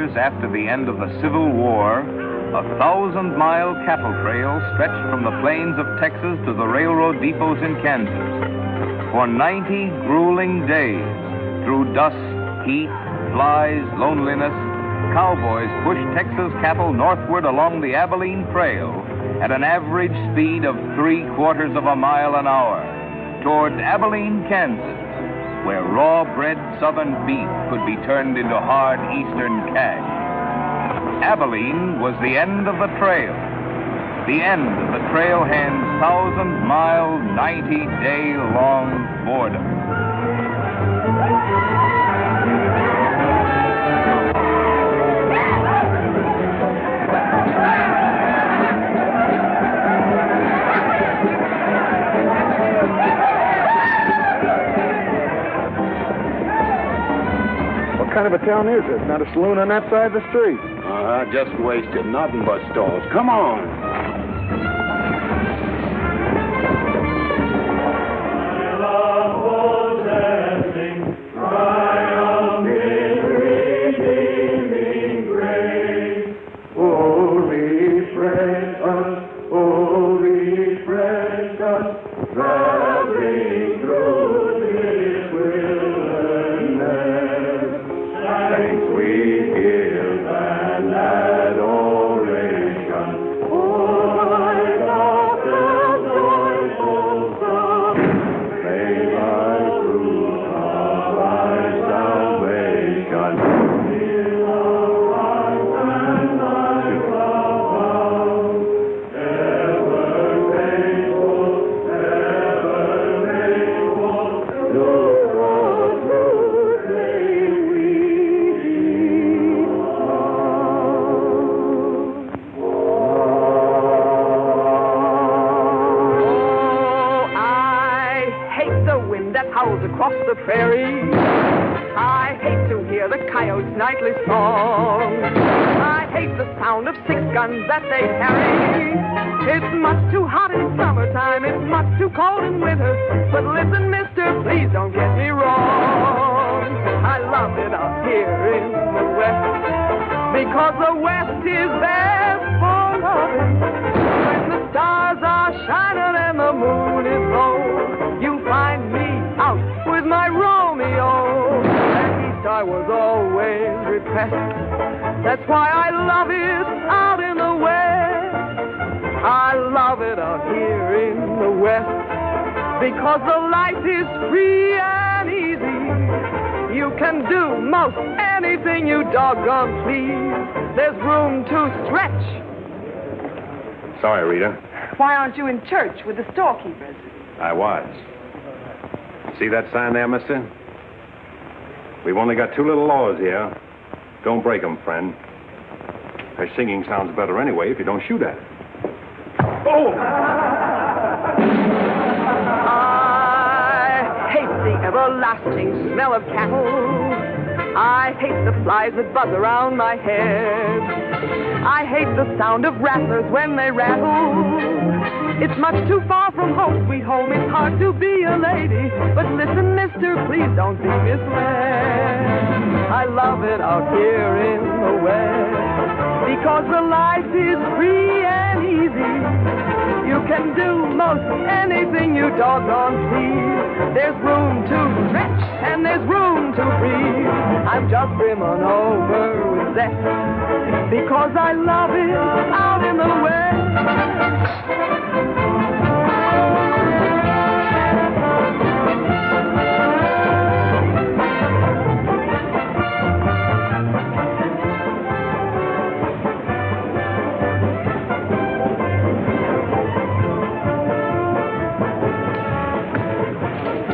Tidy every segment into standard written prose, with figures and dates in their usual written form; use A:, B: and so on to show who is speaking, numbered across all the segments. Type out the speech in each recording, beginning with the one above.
A: years after the end of the Civil War, a 1,000-mile cattle trail stretched from the plains of Texas to the railroad depots in Kansas. For 90 grueling days, through dust, heat, flies, loneliness, cowboys pushed Texas cattle northward along the Abilene Trail at an average speed of 3/4 of a mile an hour toward Abilene, Kansas, where raw-bred southern beef could be turned into hard eastern cash. Abilene was the end of the trail, the end of the trailhand's 1,000-mile, 90-day-long boredom.
B: What kind of a town is this? Not a saloon on that side of the street.
C: Just wasted. Nothing but stalls. Come on.
D: Across the prairie, I hate to hear the coyote's nightly song. I hate the sound of 6 guns that they carry. It's much too hot in summertime, it's much too cold in winter. But listen, mister, please don't get me wrong. I love it up here in the West, because the West is best for loving. When the stars are shining and the moon is low, you find me out with my Romeo. And East I was always repressed. That's why I love it out in the West. I love it out here in the West, because the life is free and easy. You can do most anything you doggone please. There's room to stretch.
C: Sorry, Rita.
E: Why aren't you in church with the storekeepers?
C: I was. See that sign there, mister? We've only got 2 little laws here. Don't break them, friend. Her singing sounds better anyway if you don't shoot at it. Oh!
D: I hate the everlasting smell of cattle. I hate the flies that buzz around my head. I hate the sound of rattlers when they rattle. It's much too far from home, sweet home. It's hard to be a lady. But listen, mister, please don't be misled. I love it out here in the West, because the life is free and easy. You can do most anything you doggone please. There's room to stretch and there's room to breathe. I'm just brimming over with zest, because I love it out in the West.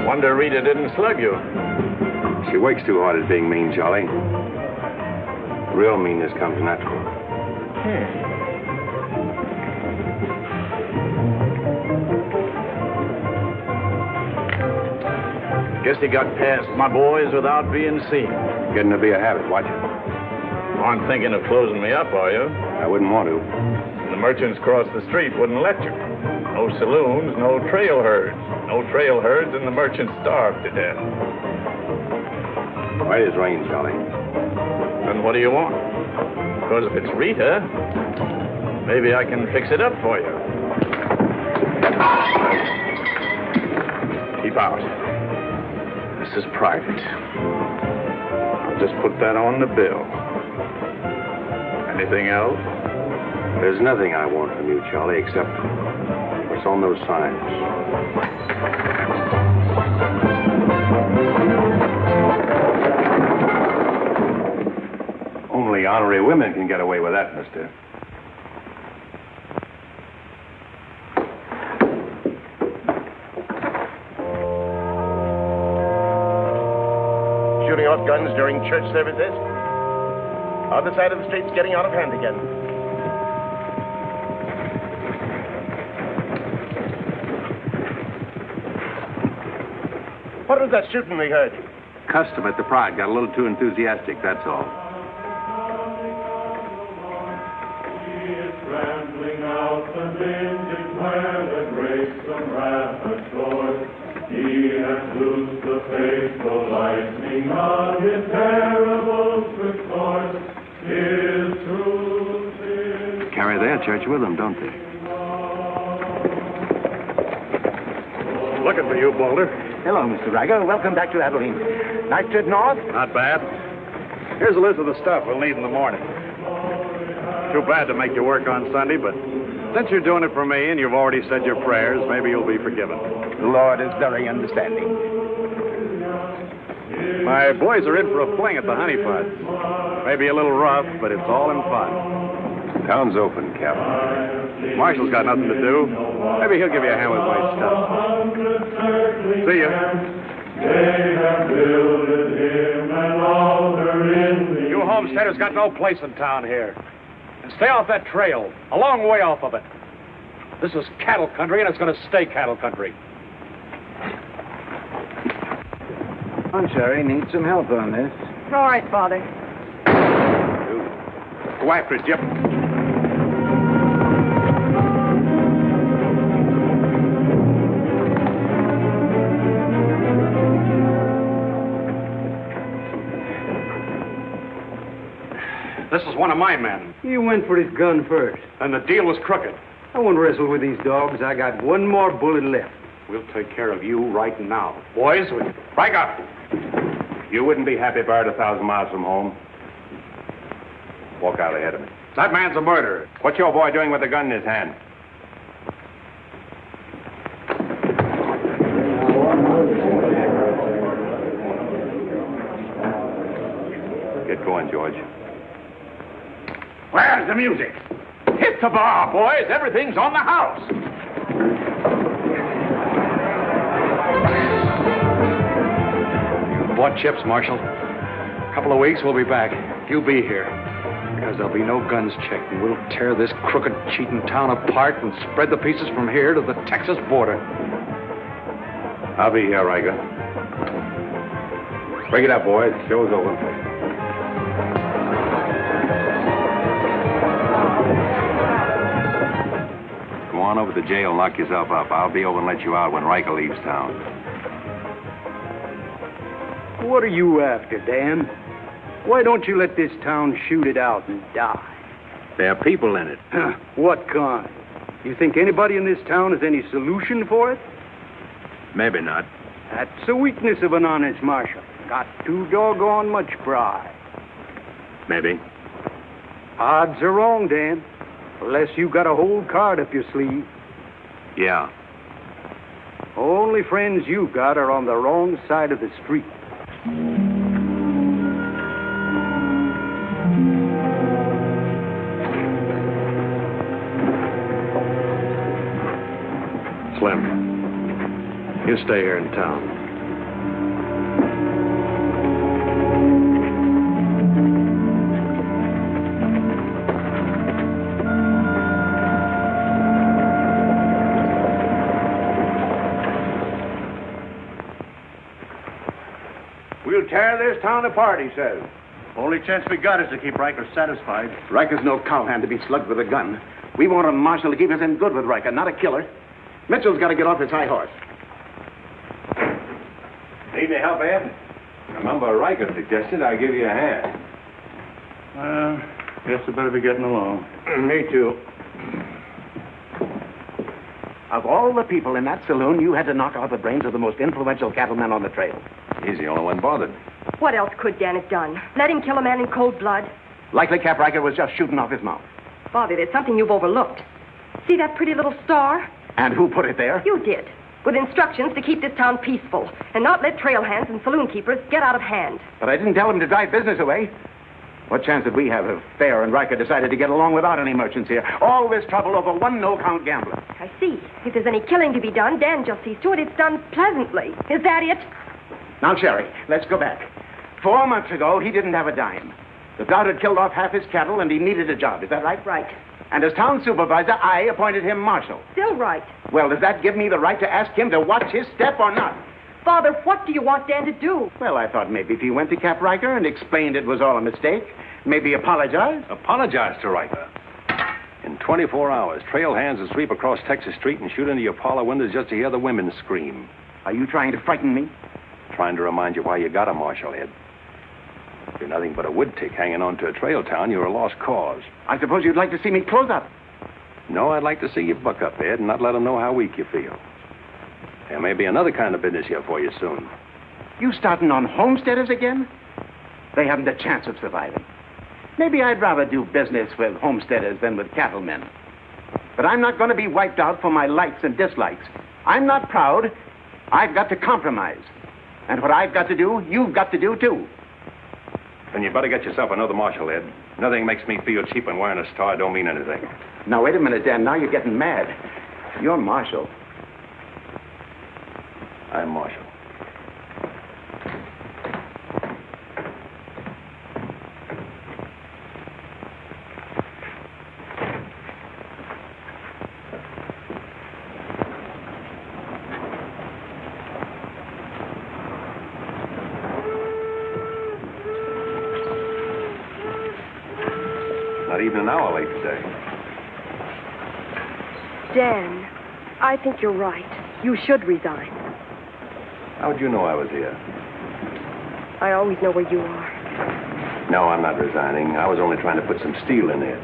C: Wonder Rita didn't slug you. She works too hard at being mean, Charlie. Real meanness comes natural.
F: Guess he got past my boys without being seen.
C: Getting to be a habit. Watch it.
F: Aren't thinking of closing me up, are you?
C: I wouldn't want to.
F: The merchants across the street wouldn't let you. No saloons, no trail herds. No trail herds, and the merchants starved to death.
C: Right as rain, Charlie.
F: Then what do you want? Because if it's Rita, maybe I can fix it up for you. Keep out. This is private. I'll just put that on the bill. Anything else?
C: There's nothing I want from you, Charlie, except what's on those signs. Only honorary women can get away with that, mister.
G: Shooting off guns during church services? Other side of the street's getting out of hand again. What was that shooting we heard?
C: Custom at the Pride got a little too enthusiastic, that's all.
H: Rambling out the vintage where the grapes of wrath are stored. He has loosed the faithful lightning of his terrible quick sword. His truth is...
C: Carry their church with them, don't they?
F: Looking for you, Boulder.
G: Hello, Mr. Riger. Welcome back to Abilene. Nice trip north?
F: Not bad. Here's a list of the stuff we'll need in the morning. Too bad to make you work on Sunday, but since you're doing it for me and you've already said your prayers, maybe you'll be forgiven.
G: The Lord is very understanding.
F: My boys are in for a fling at the Honey Pot. Maybe a little rough, but it's all in fun.
C: Town's open, Captain.
F: Marshall's got nothing to do. Maybe he'll give you a hand with my stuff. See ya.
H: They have builded him an altar in the...
F: You homesteaders got no place in town here. And stay off that trail, a long way off of it. This is cattle country, and it's going to stay cattle country.
B: Sherry needs some help on this.
E: All right, Father.
F: Go after it, Jip. This is one of my men.
I: He went for his gun first.
F: And the deal was crooked.
I: I won't wrestle with these dogs. I got one more bullet left.
F: We'll take care of you right now. Boys, break up.
C: You wouldn't be happy buried 1,000 miles from home. Walk out ahead of me.
F: That man's a murderer.
C: What's your boy doing with a gun in his hand? Get going, George.
F: Where's the music? Hit the bar, boys. Everything's on the house. You bought chips, Marshal. A couple of weeks, we'll be back. You be here. Because there'll be no guns checked, and we'll tear this crooked, cheating town apart and spread the pieces from here to the Texas border.
C: I'll be here, Riker. Break it up, boys. Show's over. Go on over to the jail and lock yourself up. I'll be over and let you out when Riker leaves town.
I: What are you after, Dan? Why don't you let this town shoot it out and die?
C: There are people in it.
I: What kind? You think anybody in this town has any solution for it?
C: Maybe not.
I: That's a weakness of an honest marshal. Got too doggone much pride.
C: Maybe.
I: Odds are wrong, Dan. Unless you got a whole card up your sleeve.
C: Yeah.
I: Only friends you got are on the wrong side of the street.
F: Slim, you stay here in town.
G: We'll tear this town apart, he says. Only chance we got is to keep Riker satisfied.
J: Riker's no cowhand to be slugged with a gun. We want a marshal to keep us in good with Riker, not a killer. Mitchell's got to get off his high horse.
C: Need any help, Ed? Remember, Riker suggested I give you a hand.
G: Guess I better be getting along.
J: Me too. Of all the people in that saloon, you had to knock out the brains of the most influential cattleman on the trail.
C: He's the only one bothered.
E: What else could Dan have done? Let him kill a man in cold blood?
J: Likely Cap Riker was just shooting off his mouth.
E: Bobby, there's something you've overlooked. See that pretty little star?
J: And who put it there?
E: You did. With instructions to keep this town peaceful and not let trail hands and saloon keepers get out of hand.
J: But I didn't tell him to drive business away. What chance did we have if Fair and Riker decided to get along without any merchants here? All this trouble over one no-count gambler.
E: I see. If there's any killing to be done, Dan just sees to it it's done pleasantly. Is that it?
J: Now, Sherry, let's go back. 4 months ago, he didn't have a dime. The drought had killed off half his cattle, and he needed a job. Is that right?
E: Right.
J: And as town supervisor, I appointed him marshal.
E: Still right.
J: Well, does that give me the right to ask him to watch his step or not?
E: Father, what do you want Dan to do?
J: Well, I thought maybe if he went to Cap Riker and explained it was all a mistake, maybe apologize.
C: Apologize to Riker. In 24 hours, trail hands will sweep across Texas Street and shoot into your parlor windows just to hear the women scream.
J: Are you trying to frighten me?
C: Trying to remind you why you got a marshal, Ed. If you're nothing but a wood tick hanging on to a trail town, you're a lost cause.
J: I suppose you'd like to see me close up.
C: No, I'd like to see you buck up, Ed, and not let them know how weak you feel. There may be another kind of business here for you soon.
J: You starting on homesteaders again? They haven't a chance of surviving. Maybe I'd rather do business with homesteaders than with cattlemen. But I'm not going to be wiped out for my likes and dislikes. I'm not proud. I've got to compromise. And what I've got to do, you've got to do, too.
C: Then you better get yourself another marshal, Ed. Nothing makes me feel cheap when wearing a star don't mean anything.
J: Now, wait a minute, Dan. Now you're getting mad. You're marshal.
C: I'm marshal. Not even an hour late today.
E: Dan, I think you're right. You should resign.
C: How'd you know I was here?
E: I always know where you are.
C: No, I'm not resigning. I was only trying to put some steel in it.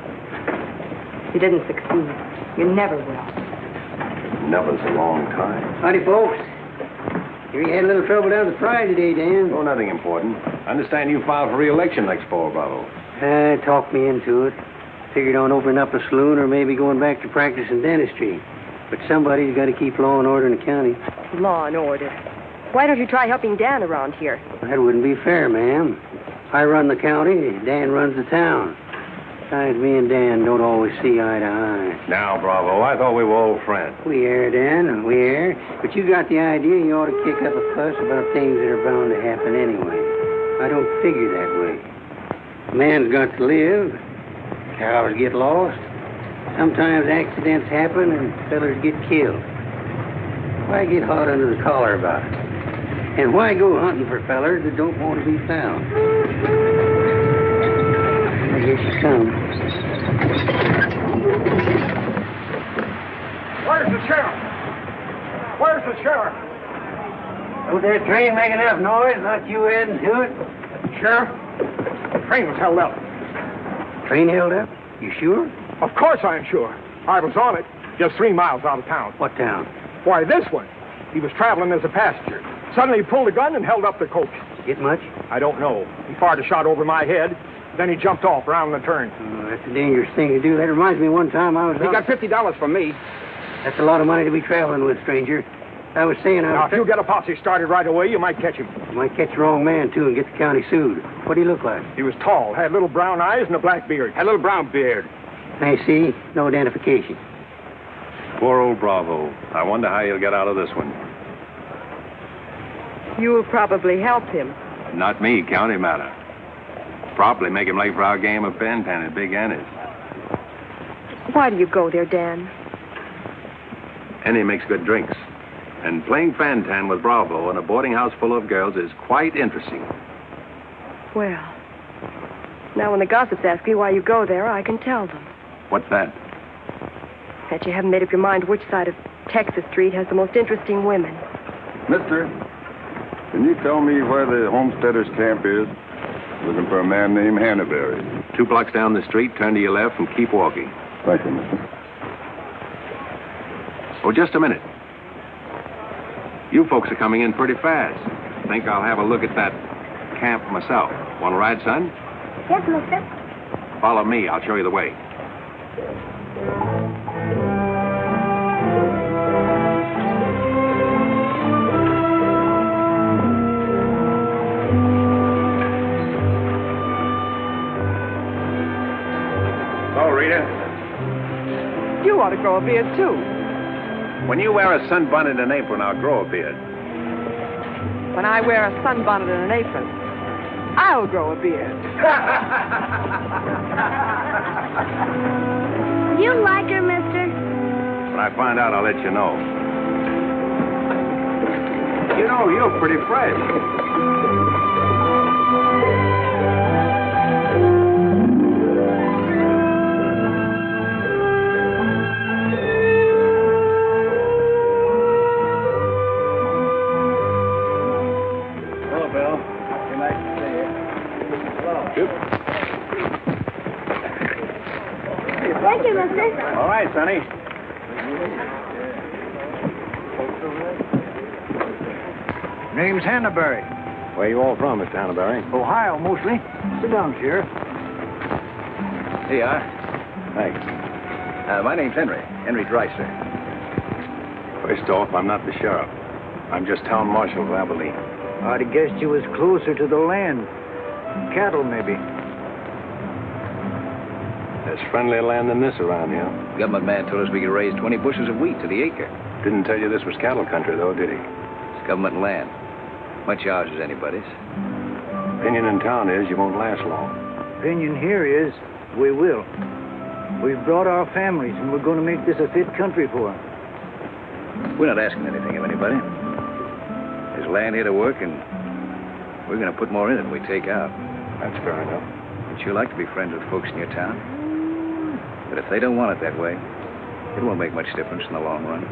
E: You didn't succeed. You never will.
C: Never's a long time.
K: Howdy, folks. Here you had a little trouble down at the fry today, Dan.
C: Oh, nothing important. I understand you filed for re-election next fall, Bravo.
K: Talked me into it. Figured on opening up a saloon or maybe going back to practice in dentistry. But somebody's got to keep law and order in the county.
E: Law and order. Why don't you try helping Dan around here?
K: That wouldn't be fair, ma'am. I run the county, Dan runs the town. Besides, me and Dan don't always see eye to eye.
C: Now, Bravo, I thought we were old friends.
K: We are, Dan, we are. But you got the idea you ought to kick up a fuss about things that are bound to happen anyway. I don't figure that way. A man's got to live. Cows get lost. Sometimes accidents happen and fellers get killed. Why get hot under the collar about it? And why go hunting for fellers that don't want to be found? Here she comes.
B: Where's the sheriff? Where's the sheriff?
K: Was that train making enough noise? Not you adding to it?
B: Sheriff, the train was held up.
K: Train held up? You sure?
B: Of course I'm sure. I was on it, just 3 miles out of town.
K: What town?
B: Why, this one. He was traveling as a passenger. Suddenly he pulled a gun and held up the coach.
K: Get much?
B: I don't know. He fired a shot over my head. Then he jumped off around the turn.
K: Oh, that's a dangerous thing to do. That reminds me one time I was
B: He got $50 from me.
K: That's a lot of money to be traveling with, stranger. I was saying
B: Now, if you get a posse started right away, you might catch him.
K: You might catch the wrong man, too, and get the county sued. What do he look like?
B: He was tall, had little brown eyes and a black beard.
J: A little brown beard.
K: I see. No identification.
C: Poor old Bravo. I wonder how he'll get out of this one.
E: You'll probably help him.
C: Not me, county matter. Probably make him late for our game of pen-pen at Big Annie's.
E: Why do you go there, Dan?
C: Annie makes good drinks. And playing fan-tan with Bravo in a boarding house full of girls is quite interesting.
E: Well, now when the gossips ask me why you go there, I can tell them.
C: What's that?
E: That you haven't made up your mind which side of Texas Street has the most interesting women.
L: Mister, can you tell me where the homesteaders' camp is?
C: Looking for a man named Hannaberry. 2 blocks down the street, turn to your left and keep walking. Thank you, mister. Oh, just a minute. You folks are coming in pretty fast. Think I'll have a look at that camp myself. Want to ride, son?
L: Yes, mister.
C: Follow me. I'll show you the way. Rita.
D: You ought to grow a beard, too.
C: When you wear a sunbonnet and apron, I'll grow a beard.
D: When I wear a sunbonnet and an apron, I'll grow a beard.
L: You like her, mister?
C: When I find out, I'll let you know.
F: You know, you're pretty fresh.
L: Thank you, mister.
C: All right, Sonny.
I: Name's Hannaberry.
C: Where you all from, Mr. Hannaberry?
I: Ohio, mostly. Sit down, Sheriff.
F: Here you are. Thanks. My name's Henry Dreiser.
C: First off, I'm not the sheriff. I'm just town marshal of Abilene.
I: I'd have guessed you was closer to the land. Cattle, maybe.
C: There's friendlier land than this around here.
F: Government man told us we could raise 20 bushels of wheat to the acre.
C: Didn't tell you this was cattle country, though, did he?
F: It's government land. Much ours is anybody's.
C: Opinion in town is you won't last long.
I: Opinion here is we will. We've brought our families, and we're going to make this a fit country for them.
F: We're not asking anything of anybody. There's land here to work, and we're going to put more in it than we take out.
C: That's fair enough.
F: But you like to be friends with folks in your town. But if they don't want it that way, it won't make much difference in the long run.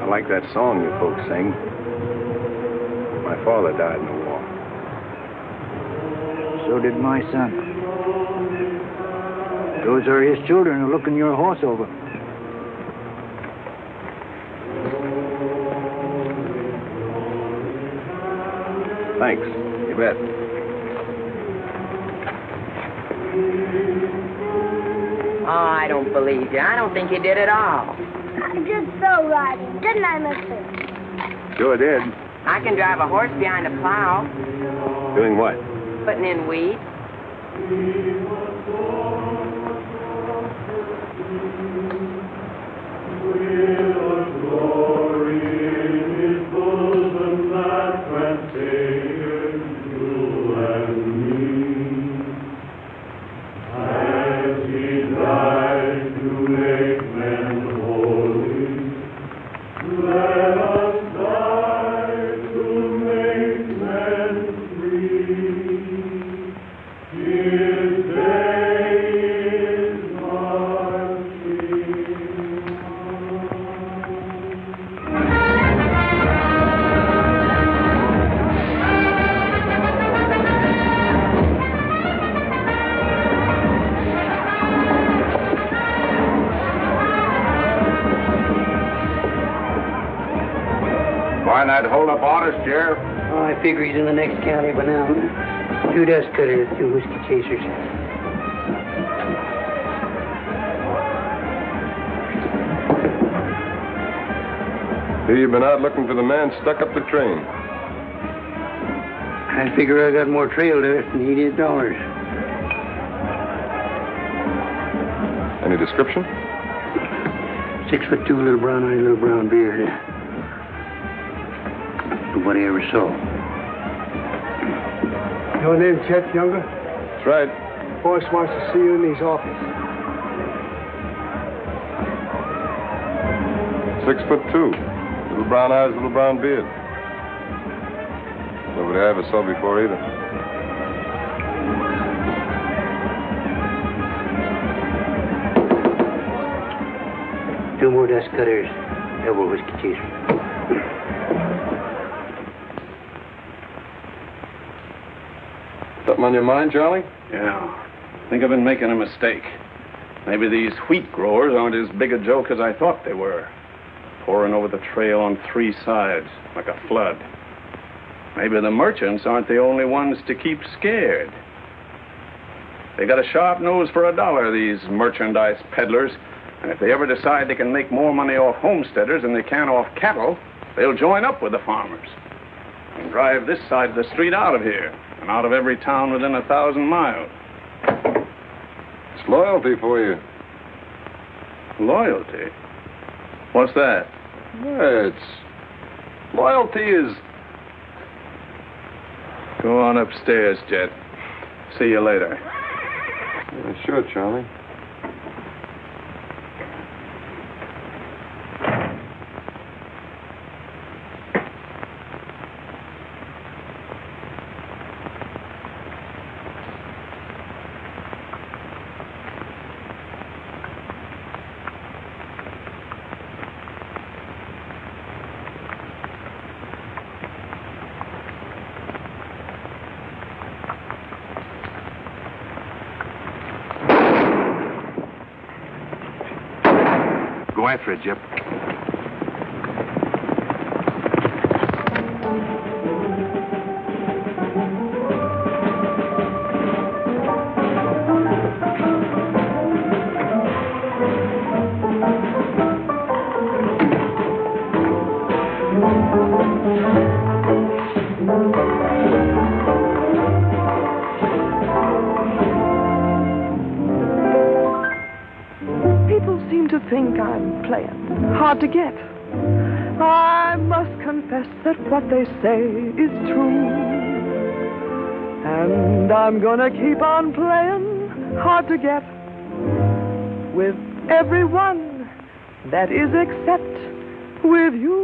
C: I like that song you folks sing. My father died in the war.
I: So did my son. Those are his children who are looking your horse over.
C: Thanks.
F: You bet.
M: Oh, I don't believe you. I don't think you did at all.
L: I did so right, didn't I, mister?
C: Sure did.
M: I can drive a horse behind a plow,
C: Doing what?
M: putting in wheat.
C: Why not hold up orders, Sheriff?
K: Oh, I figure he's in the next county by now. 2 dust cutters, 2 whiskey chasers.
C: Here you've been out looking for the man stuck up the train.
K: I figure I got more trail to it than he did dollars.
C: Any description?
K: 6'2", little brown eye, little brown beard. Nobody ever saw.
B: Your name, Chet Younger?
C: That's right.
B: Boss wants to see you in his office.
C: 6'2". Little brown eyes, little brown beard. Nobody I ever saw before either.
K: 2 more dust cutters, double whiskey chaser.
C: Something on your mind, Charlie?
N: Yeah. I think I've been making a mistake. Maybe these wheat growers aren't as big a joke as I thought they were. Pouring over the trail on 3 sides, like a flood. Maybe the merchants aren't the only ones to keep scared. They got a sharp nose for $1, these merchandise peddlers. And if they ever decide they can make more money off homesteaders than they can off cattle, they'll join up with the farmers and drive this side of the street out of here and out of every town within 1,000 miles.
C: It's loyalty for you.
N: Loyalty? What's that?
C: Loyalty is...
N: Go on upstairs, Jet. See you later.
C: Yeah, sure, Charlie.
N: Go after it, Jip.
D: Think I'm playing hard to get. I must confess that what they say is true. And I'm gonna keep on playing hard to get with everyone that is except with you.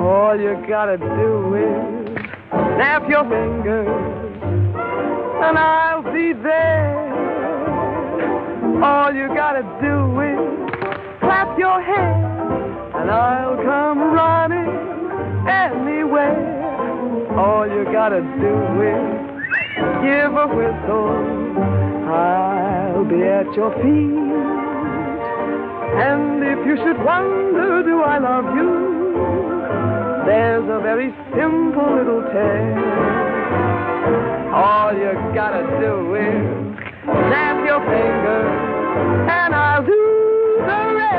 D: All you gotta do is snap your fingers and I'll be there. All you gotta do is clap your hands and I'll come running anywhere. All you gotta do is give a whistle. I'll be at your feet. And if you should wonder, do I love you? There's a very simple little tale. All you gotta do is snap your fingers and I'll do the rest.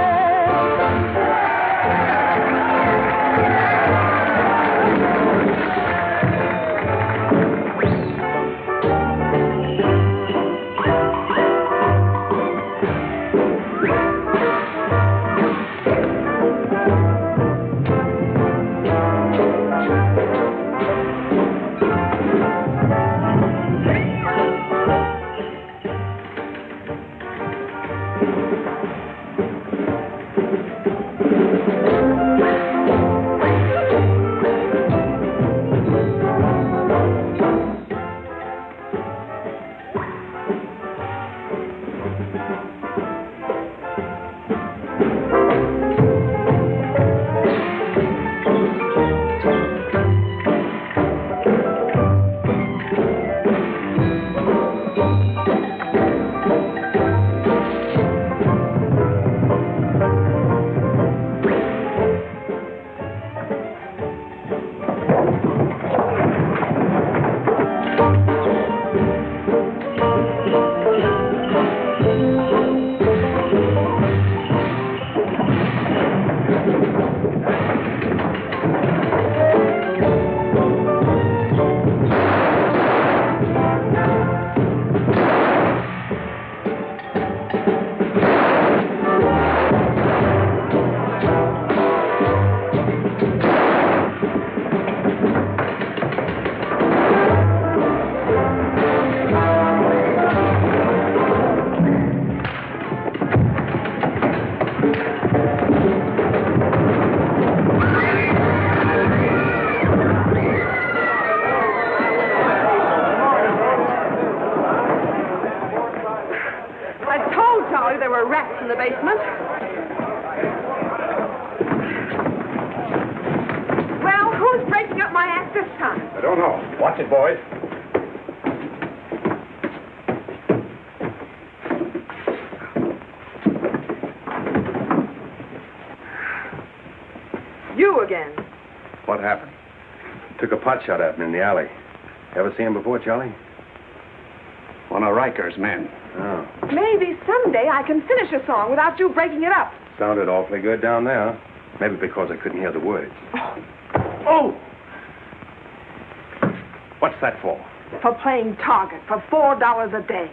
D: in the basement. Well, who's breaking up my act this time?
C: I don't know. Watch it, boys.
D: You again.
C: What happened? Took a pot shot at me in the alley. Ever see him before, Charlie?
J: One of Riker's men.
C: Oh.
D: Maybe someday I can finish a song without you breaking it up.
C: Sounded awfully good down there. Maybe because I couldn't hear the words.
D: Oh!
C: What's that for?
D: For playing target for $4 a day.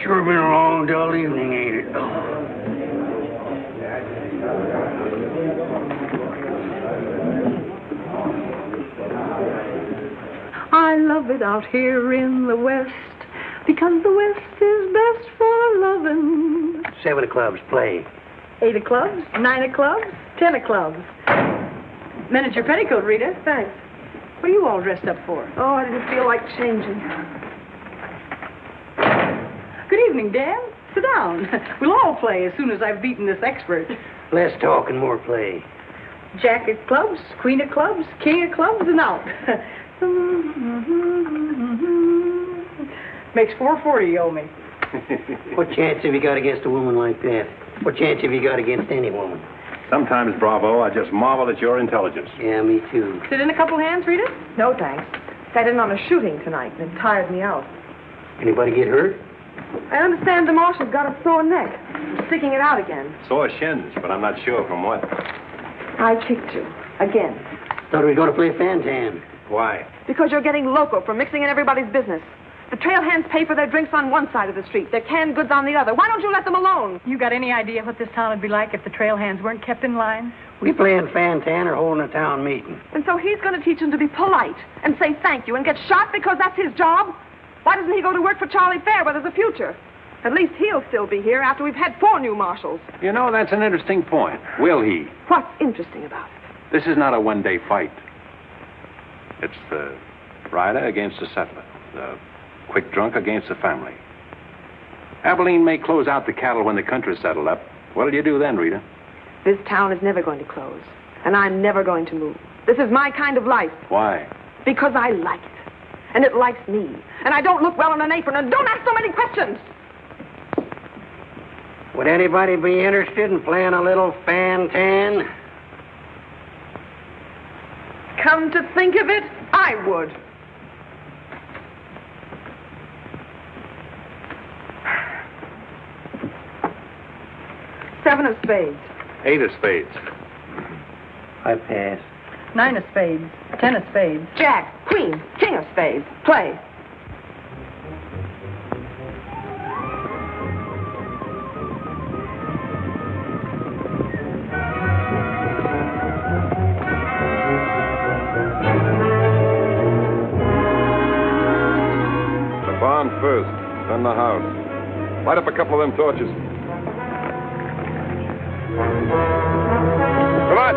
K: Sure been a long, dull evening, ain't it?
O: I love it out here in the West, because the West is best for loving.
K: 7 of clubs, play.
O: 8 of clubs, 9 of clubs, 10 of clubs. Miniature petticoat, Rita.
D: Thanks.
O: What are you all dressed up for?
D: Oh, I didn't feel like changing.
O: Good evening, Dan. Sit down. We'll all play as soon as I've beaten this expert.
K: Less talk and more play.
O: Jack of clubs, queen of clubs, king of clubs, and out. Makes $4.40 you owe me.
K: What chance have you got against a woman like that? What chance have you got against any woman?
C: Sometimes, Bravo, I just marvel at your intelligence.
K: Yeah, me too.
O: Sit in a couple hands, Rita?
D: No, thanks. Sat in on a shooting tonight, and it tired me out.
K: Anybody get hurt?
D: I understand the marshal's got a sore neck. He's sticking it out again.
C: Sore shins, but I'm not sure from what.
D: I kicked you. Again.
K: Thought we were going to play Fantan.
C: Why?
D: Because you're getting loco for mixing in everybody's business. The trail hands pay for their drinks on one side of the street, their canned goods on the other. Why don't you let them alone?
O: You got any idea what this town would be like if the trail hands weren't kept in line?
K: We playing Fantan or holding a town meeting.
D: And so he's going to teach them to be polite and say thank you and get shot because that's his job? Why doesn't he go to work for Charlie Fair where there's a future? At least he'll still be here after we've had 4 new marshals.
C: You know, that's an interesting point. Will he?
D: What's interesting about it?
C: This is not a one-day fight. It's the rider against the settler, the quick drunk against the family. Abilene may close out the cattle when the country's settled up. What'll you do then, Rita?
D: This town is never going to close, and I'm never going to move. This is my kind of life.
C: Why?
D: Because I like it, and it likes me, and I don't look well on an apron, and don't ask so many questions.
K: Would anybody be interested in playing a little Fantan?
D: Come to think of it, I would. Seven of spades.
C: 8 of spades.
K: I pass.
O: 9 of spades, 10 of spades.
D: Jack, queen, king of spades. Play.
C: Barn first, then the house. Light up a couple of them torches. Come on.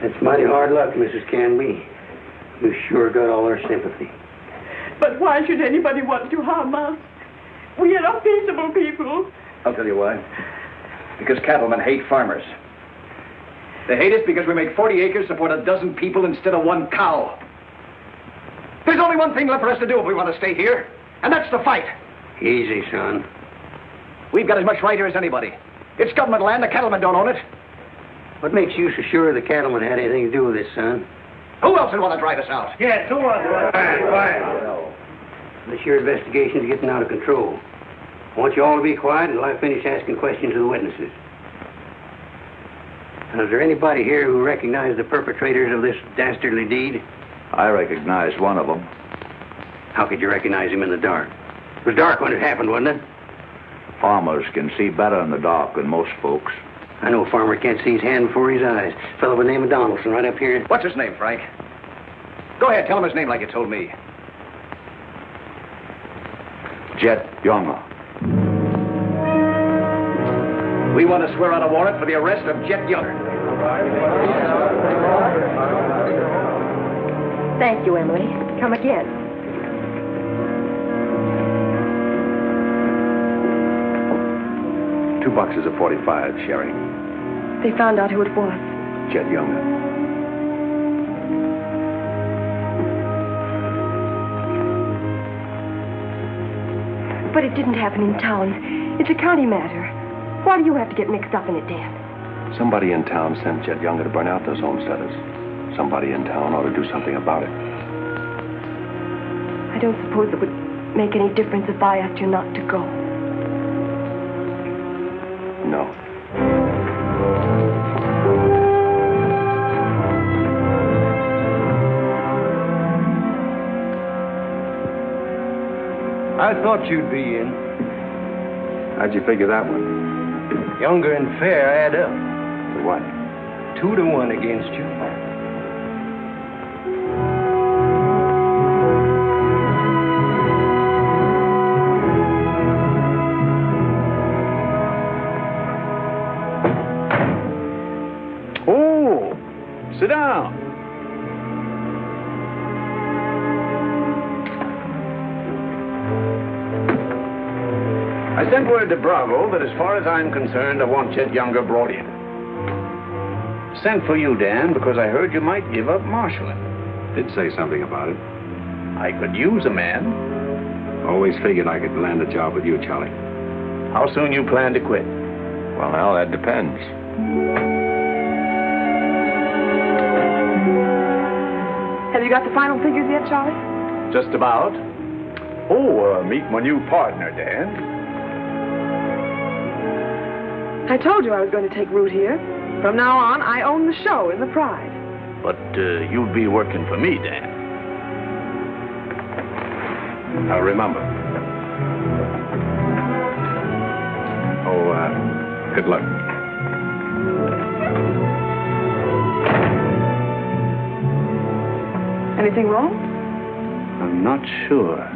K: That's mighty hard luck, Mrs. Canby. You sure got all our sympathy.
O: But why should anybody want to harm us? We are peaceable people.
P: I'll tell you why. Because cattlemen hate farmers. They hate us because we make 40 acres support a dozen people instead of one cow. There's only one thing left for us to do if we want to stay here, and that's to fight.
K: Easy, son.
P: We've got as much right here as anybody. It's government land. The cattlemen don't own it.
K: What makes you so sure the cattlemen had anything to do with this, son?
P: Who else would want to drive us out?
K: Yes, who wants to? Quiet. This your investigation's getting out of control. I want you all to be quiet until I finish asking questions of the witnesses. Now, is there anybody here who recognized the perpetrators of this dastardly deed?
Q: I recognized one of them.
K: How could you recognize him in the dark? It was dark when it happened, wasn't it?
Q: Farmers can see better in the dark than most folks.
K: I know a farmer can't see his hand before his eyes. A fellow by the name of Donaldson right up here.
P: What's his name, Frank? Go ahead, tell him his name like you told me.
Q: Jet Younger.
P: We want to swear out a warrant for the arrest of Jet Younger.
E: Thank you, Emily. Come again.
C: Two boxes of 45, Sherry.
E: They found out who it was.
C: Jet Younger.
E: But it didn't happen in town. It's a county matter. Why do you have to get mixed up in it, Dan?
C: Somebody in town sent Jet Younger to burn out those homesteaders. Somebody in town ought to do something about it.
E: I don't suppose it would make any difference if I asked you not to go.
C: No.
I: I thought you'd be in.
C: How'd you figure that one?
I: Younger and Fair add up.
C: For what?
I: 2-1 against you.
N: Oh, sit down. I sent word to Bravo that as far as I'm concerned, I want Jet Younger brought in. Sent for you, Dan, because I heard you might give up marshaling.
C: Did say something about it.
N: I could use a man.
C: Always figured I could land a job with you, Charlie.
N: How soon you plan to quit?
C: Well, now, that depends.
E: Have you got the final figures yet, Charlie?
N: Just about. Oh, meet my new partner, Dan.
E: I told you I was going to take root here. From now on, I own the show in the Pride.
N: But you'll be working for me, Dan.
C: I'll remember. Good luck.
E: Anything wrong?
N: I'm not sure.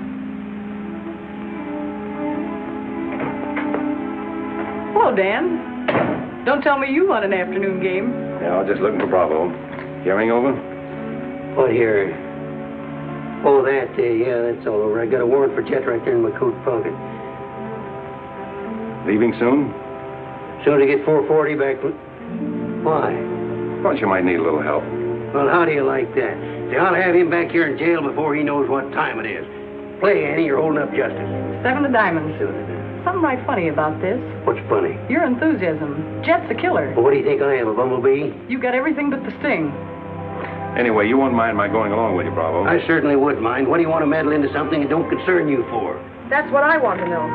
O: Hello, Dan. Don't tell me you won an afternoon game.
C: Yeah, I was just looking for Bravo. Hearing over?
K: What here? Oh, that, yeah, that's all over. I got a warrant for Jet right there in my coat pocket.
C: Leaving soon?
K: Soon as I get 440 back. Why?
C: Thought you might need a little help.
K: Well, how do you like that? See, I'll have him back here in jail before he knows what time it is. Play, Annie, you're holding up justice.
O: 7 of diamonds. Something right funny about this.
K: What's funny?
O: Your enthusiasm. Jet's a killer.
K: Well, what do you think I am, a bumblebee?
O: You got everything but the sting.
C: Anyway, you won't mind my going along with you, Bravo.
K: I certainly would mind. What do you want to meddle into something that don't concern you for?
E: That's what I want to know.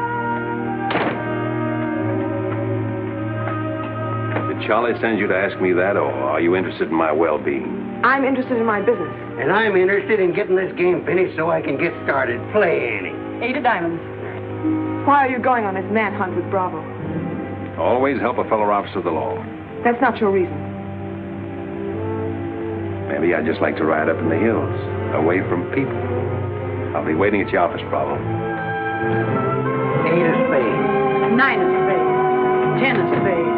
C: Did Charlie send you to ask me that, or are you interested in my well-being?
E: I'm interested in my business.
K: And I'm interested in getting this game finished so I can get started. Play, Annie.
O: 8 of diamonds.
E: Why are you going on this manhunt with Bravo?
C: Always help a fellow officer of the law.
E: That's not your reason.
C: Maybe I'd just like to ride up in the hills, away from people. I'll be waiting at your office, Bravo.
K: 8 of spades.
O: 9 of spades. 10 of spades.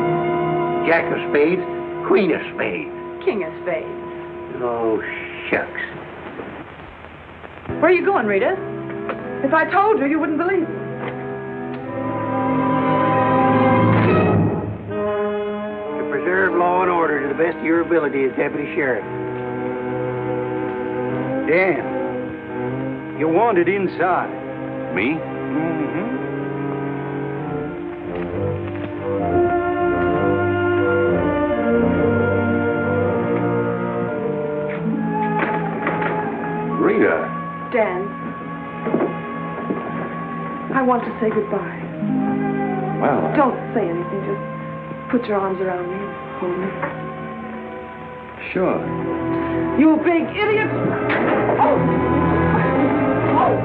K: Jack of spades. Queen of spades.
O: king of spades.
K: Oh, shucks.
O: Where are you going, Rita? If I told you, you wouldn't believe me.
K: To preserve law and order to the best of your ability as deputy sheriff.
I: Dan, you're wanted inside.
C: Me?
I: Mm-hmm.
C: Rita.
O: Dan, I want to say goodbye.
C: Well,
O: Don't say anything. Just put your arms around me and hold me.
C: sure.
O: You big idiot! Oh! Oh!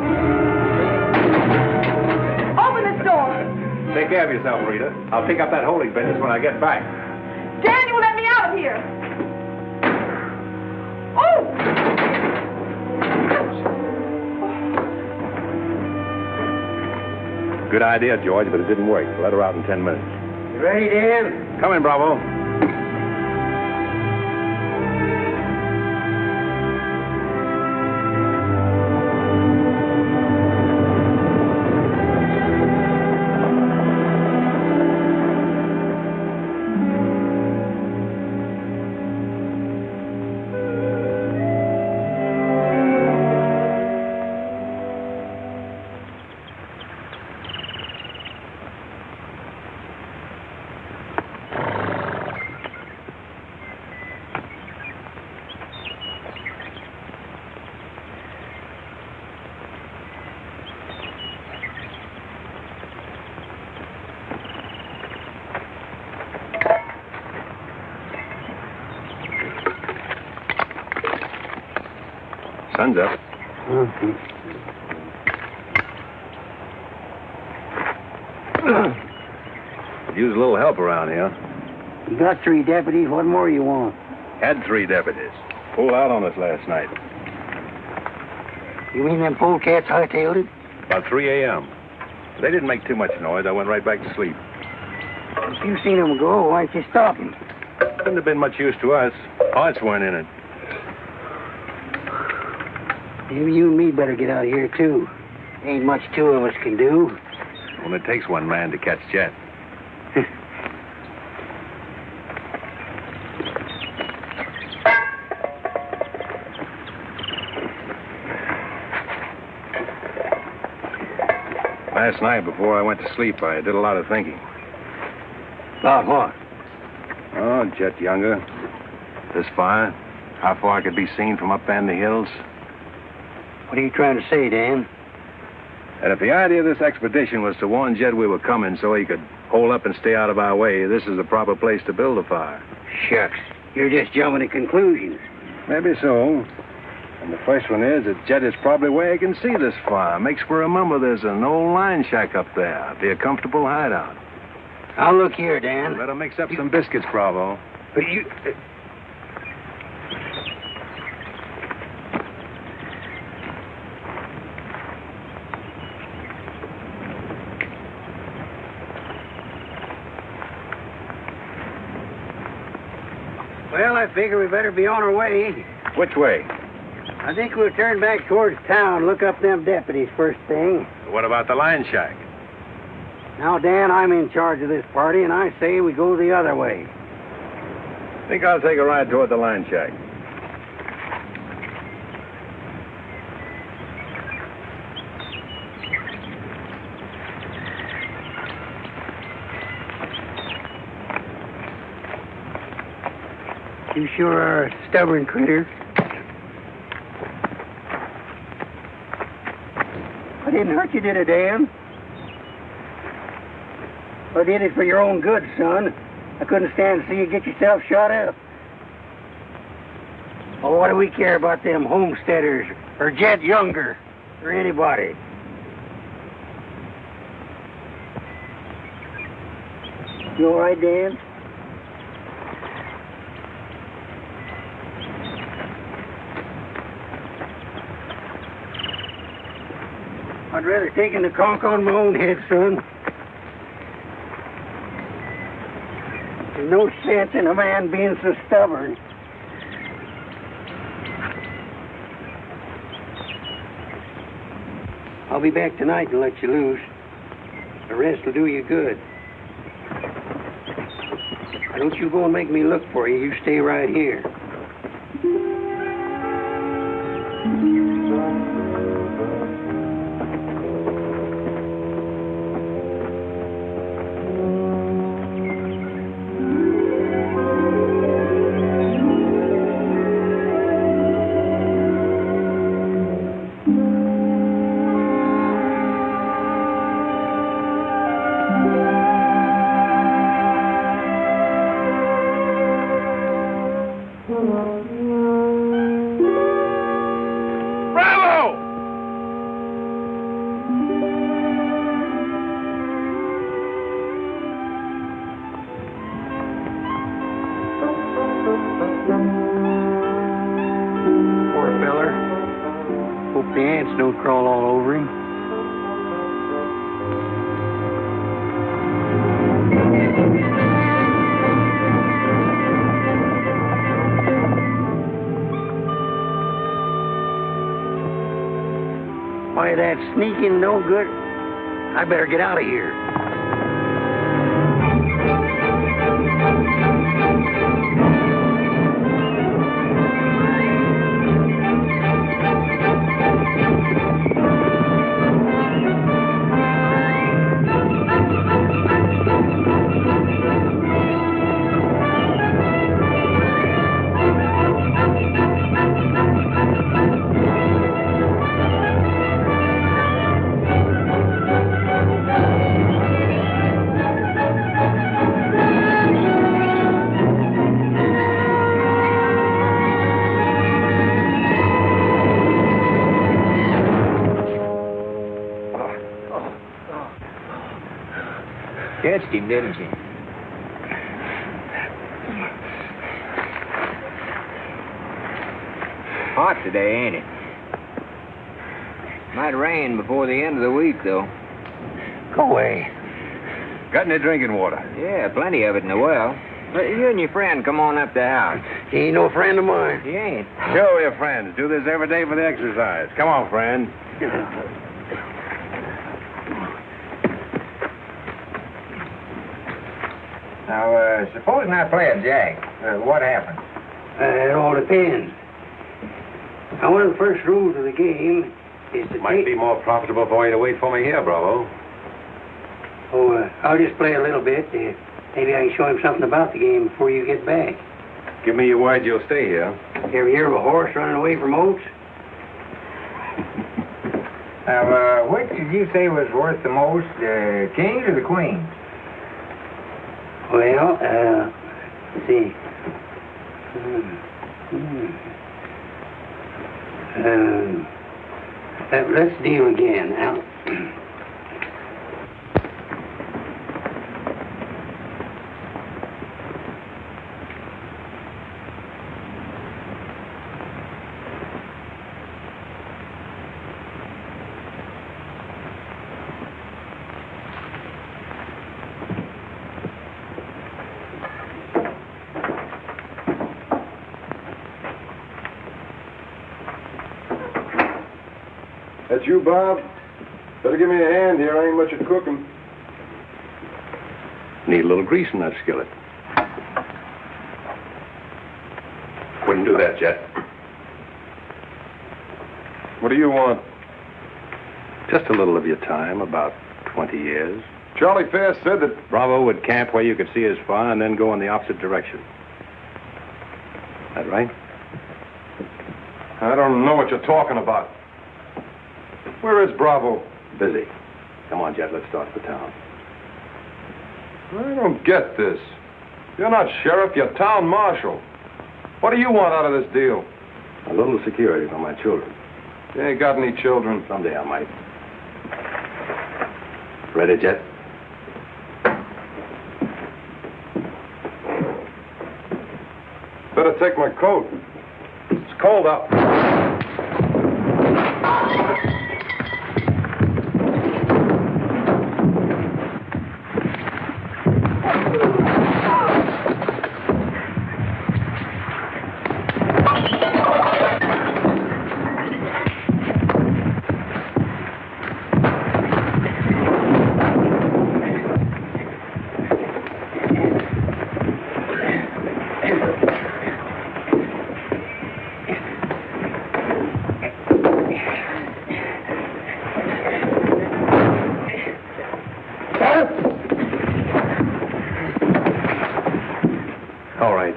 O: Open this door!
C: Take care of yourself, Rita. I'll pick up that holding business when I get back.
O: Dan, you let me out of here! Oh!
C: Good idea, George, but it didn't work. Let her out in 10 minutes.
K: You ready, Dan?
C: Come in, Bravo. Sun's up. Could use a little help around here.
K: You got 3 deputies. What more you want?
C: Had 3 deputies. Pulled out on us last night.
K: You mean them polecats hightailed it?
C: About 3 a.m. They didn't make too much noise. I went right back to sleep.
K: If you seen them go, why'd you stop them?
C: Couldn't have been much use to us. Hearts weren't in it.
K: Maybe you and me better get out of here, too. Ain't much 2 of us can do.
C: Only takes one man to catch Jet. Last night, before I went to sleep, I did a lot of thinking.
K: About what?
C: Oh, Jet Younger. This fire. How far it could be seen from up in the hills.
K: What are you trying to say, Dan?
C: And if the idea of this expedition was to warn Jed we were coming so he could hole up and stay out of our way, this is the proper place to build a fire.
K: Shucks. You're just jumping to conclusions.
C: Maybe so. And the first one is that Jed is probably where he can see this fire. Makes for remember there's an old line shack up there. Be a comfortable hideout.
K: Now, look here, Dan.
C: Better mix up some biscuits, Bravo.
K: But you... Well, I figure we better be on our way.
C: Which way?
K: I think we'll turn back towards town, look up them deputies first thing.
C: What about the line shack?
K: Now, Dan, I'm in charge of this party, and I say we go the other way.
C: Think I'll take a ride toward the line shack.
K: You sure are a stubborn critter. I didn't hurt you, did I, Dan? I did it for your own good, son. I couldn't stand to see you get yourself shot up. Oh, what do we care about them homesteaders or Jed Younger or anybody? You all right, Dan? I'd rather take the conk on my own head, son. There's no sense in a man being so stubborn. I'll be back tonight and let you loose. The rest will do you good. Now, don't you go and make me look for you. You stay right here.
I: Crawl all over him. Why, that sneaking no good. I better get out of here.
R: Catched him, didn't you? Hot today, ain't it? Might rain before the end of the week, though.
I: Go away.
C: Got any drinking water?
R: Yeah, plenty of it in the well. But you and your friend come on up to the house.
K: He ain't no friend of mine.
R: He ain't.
C: Sure, we're friends. Do this every day for the exercise. Come on, friend.
R: Now, supposing I play a jack, what happens?
K: It all depends. Now, one of the first rules of the game is to
C: Might be more profitable for you to wait for me here, Bravo.
K: Oh, I'll just play a little bit. Maybe I can show him something about the game before you get back.
C: Give me your word you'll stay here.
K: You ever hear of a horse running away from oats?
R: Now, which did you say was worth the most, the kings or the queens?
K: Well, let's see. Let's deal again. Now,
C: That's you, Bob? Better give me a hand here. I ain't much at cooking. Need a little grease in that skillet. Wouldn't do that, Jet. What do you want? Just a little of your time, about 20 years. Charlie Fair said that Bravo would camp where you could see his fire and then go in the opposite direction. That right? I don't know what you're talking about. Where is Bravo? Busy. Come on, Jet, let's start for town. I don't get this. You're not sheriff, you're town marshal. What do you want out of this deal? A little security for my children. You ain't got any children. Someday I might. Ready, Jet? Better take my coat. It's cold out.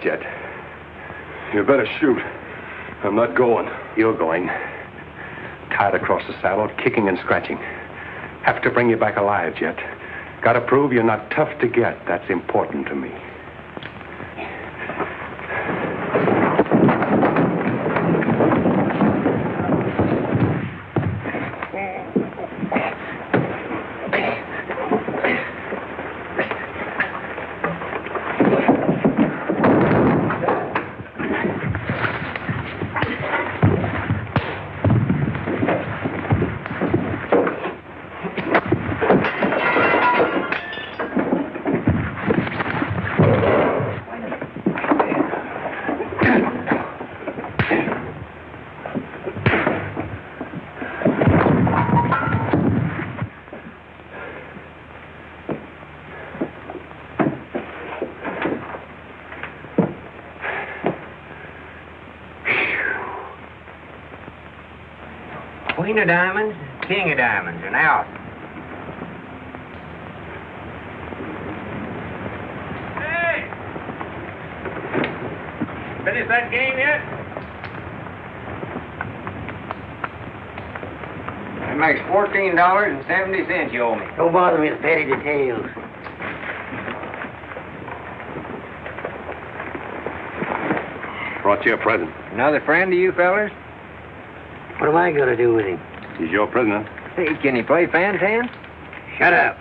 C: hurt yet. You better shoot. I'm not going. You're going. Tied across the saddle, kicking and scratching. Have to bring you back alive, Jet. Got to prove you're not tough to get. That's important to me.
K: Queen of diamonds, king of diamonds, and out.
G: Hey! Finish that game yet?
K: That makes $14.70 you owe me. Don't bother me with petty details.
C: Brought you a present.
K: Another friend of you fellers? What am I going to do with him?
C: He's your prisoner.
K: Hey, can he play fan-tan? Shut up.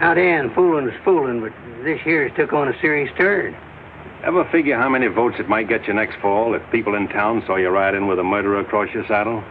K: Now, Dan, fooling's fooling, but this here's took on a serious turn.
C: Ever figure how many votes it might get you next fall if people in town saw you ride in with a murderer across your saddle?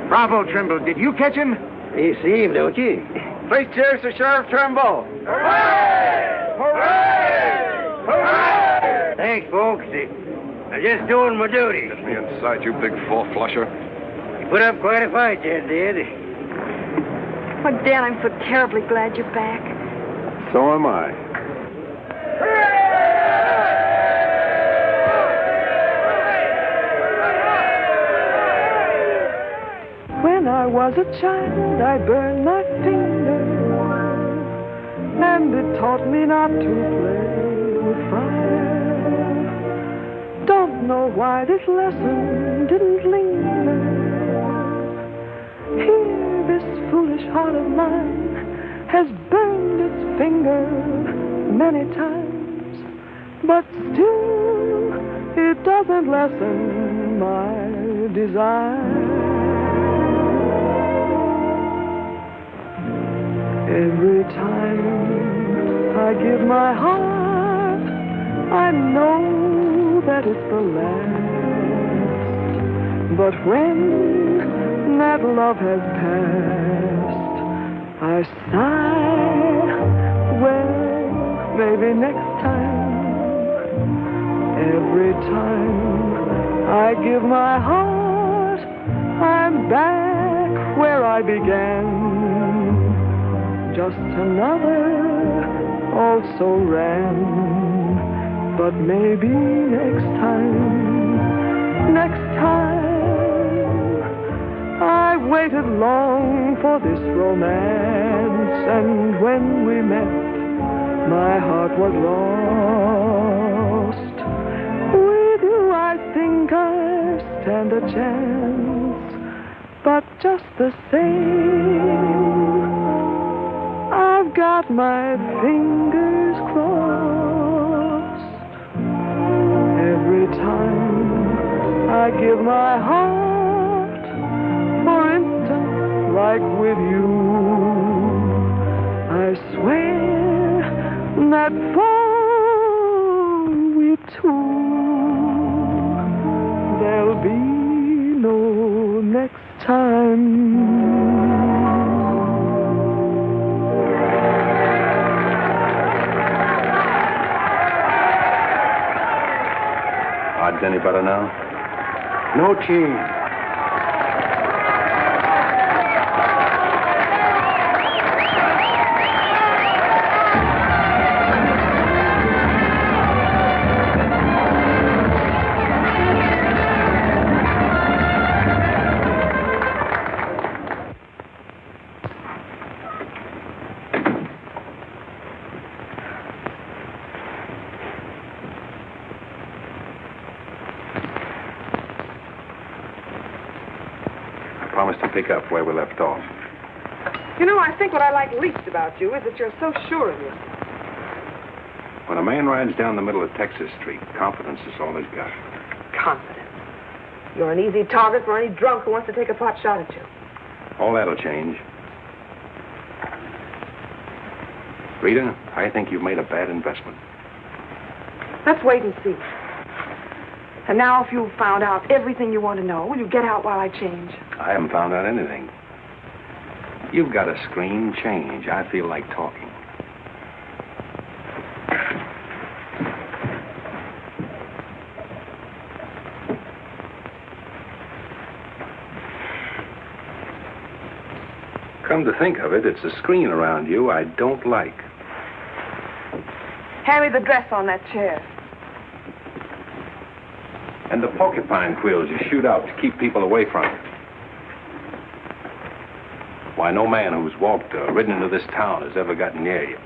J: Bravo, Trimble. Did you catch him?
K: You see him, don't you?
J: Please cheers to Sheriff Trimble.
K: Hooray! Hooray! Hooray! Thanks, folks. I'm just doing my duty.
C: Get me inside, you big four-flusher.
K: You put up quite a fight, Jed did.
E: Oh, Dan, I'm so terribly glad you're back.
C: So am I.
O: When I was a child, I burned my finger, and it taught me not to play with fire. Don't know why this lesson didn't linger. Here, this foolish heart of mine has burned its finger many times, but still it doesn't lessen my desire. Every time I give my heart, I know that it's the last. But when that love has passed, I sigh, well, maybe next time. Every time I give my heart, I'm back where I began. Just another also ran. But maybe next time, I waited long for this romance, and when we met, my heart was lost. With you, I think I stand a chance, but just the same, I've got my fingers crossed. Every time I give my heart, for instance, like with you, I swear that for we two, there'll be no next time.
C: better now?
J: No change.
C: Promise to pick up where we left off.
D: You know, I think what I like least about you is that you're so sure of yourself.
C: When a man rides down the middle of Texas Street, confidence is all he's got.
D: Confident. You're an easy target for any drunk who wants to take a pot shot at you.
C: All that'll change. Rita, I think you've made a bad investment.
D: Let's wait and see. And now, if you've found out everything you want to know, will you get out while I change?
C: I haven't found out anything. You've got a screen change. I feel like talking. Come to think of it, it's the screen around you I don't like.
D: Hand me the dress on that chair.
C: And the porcupine quills you shoot out to keep people away from it. Why, no man who's walked or ridden into this town has ever gotten near you.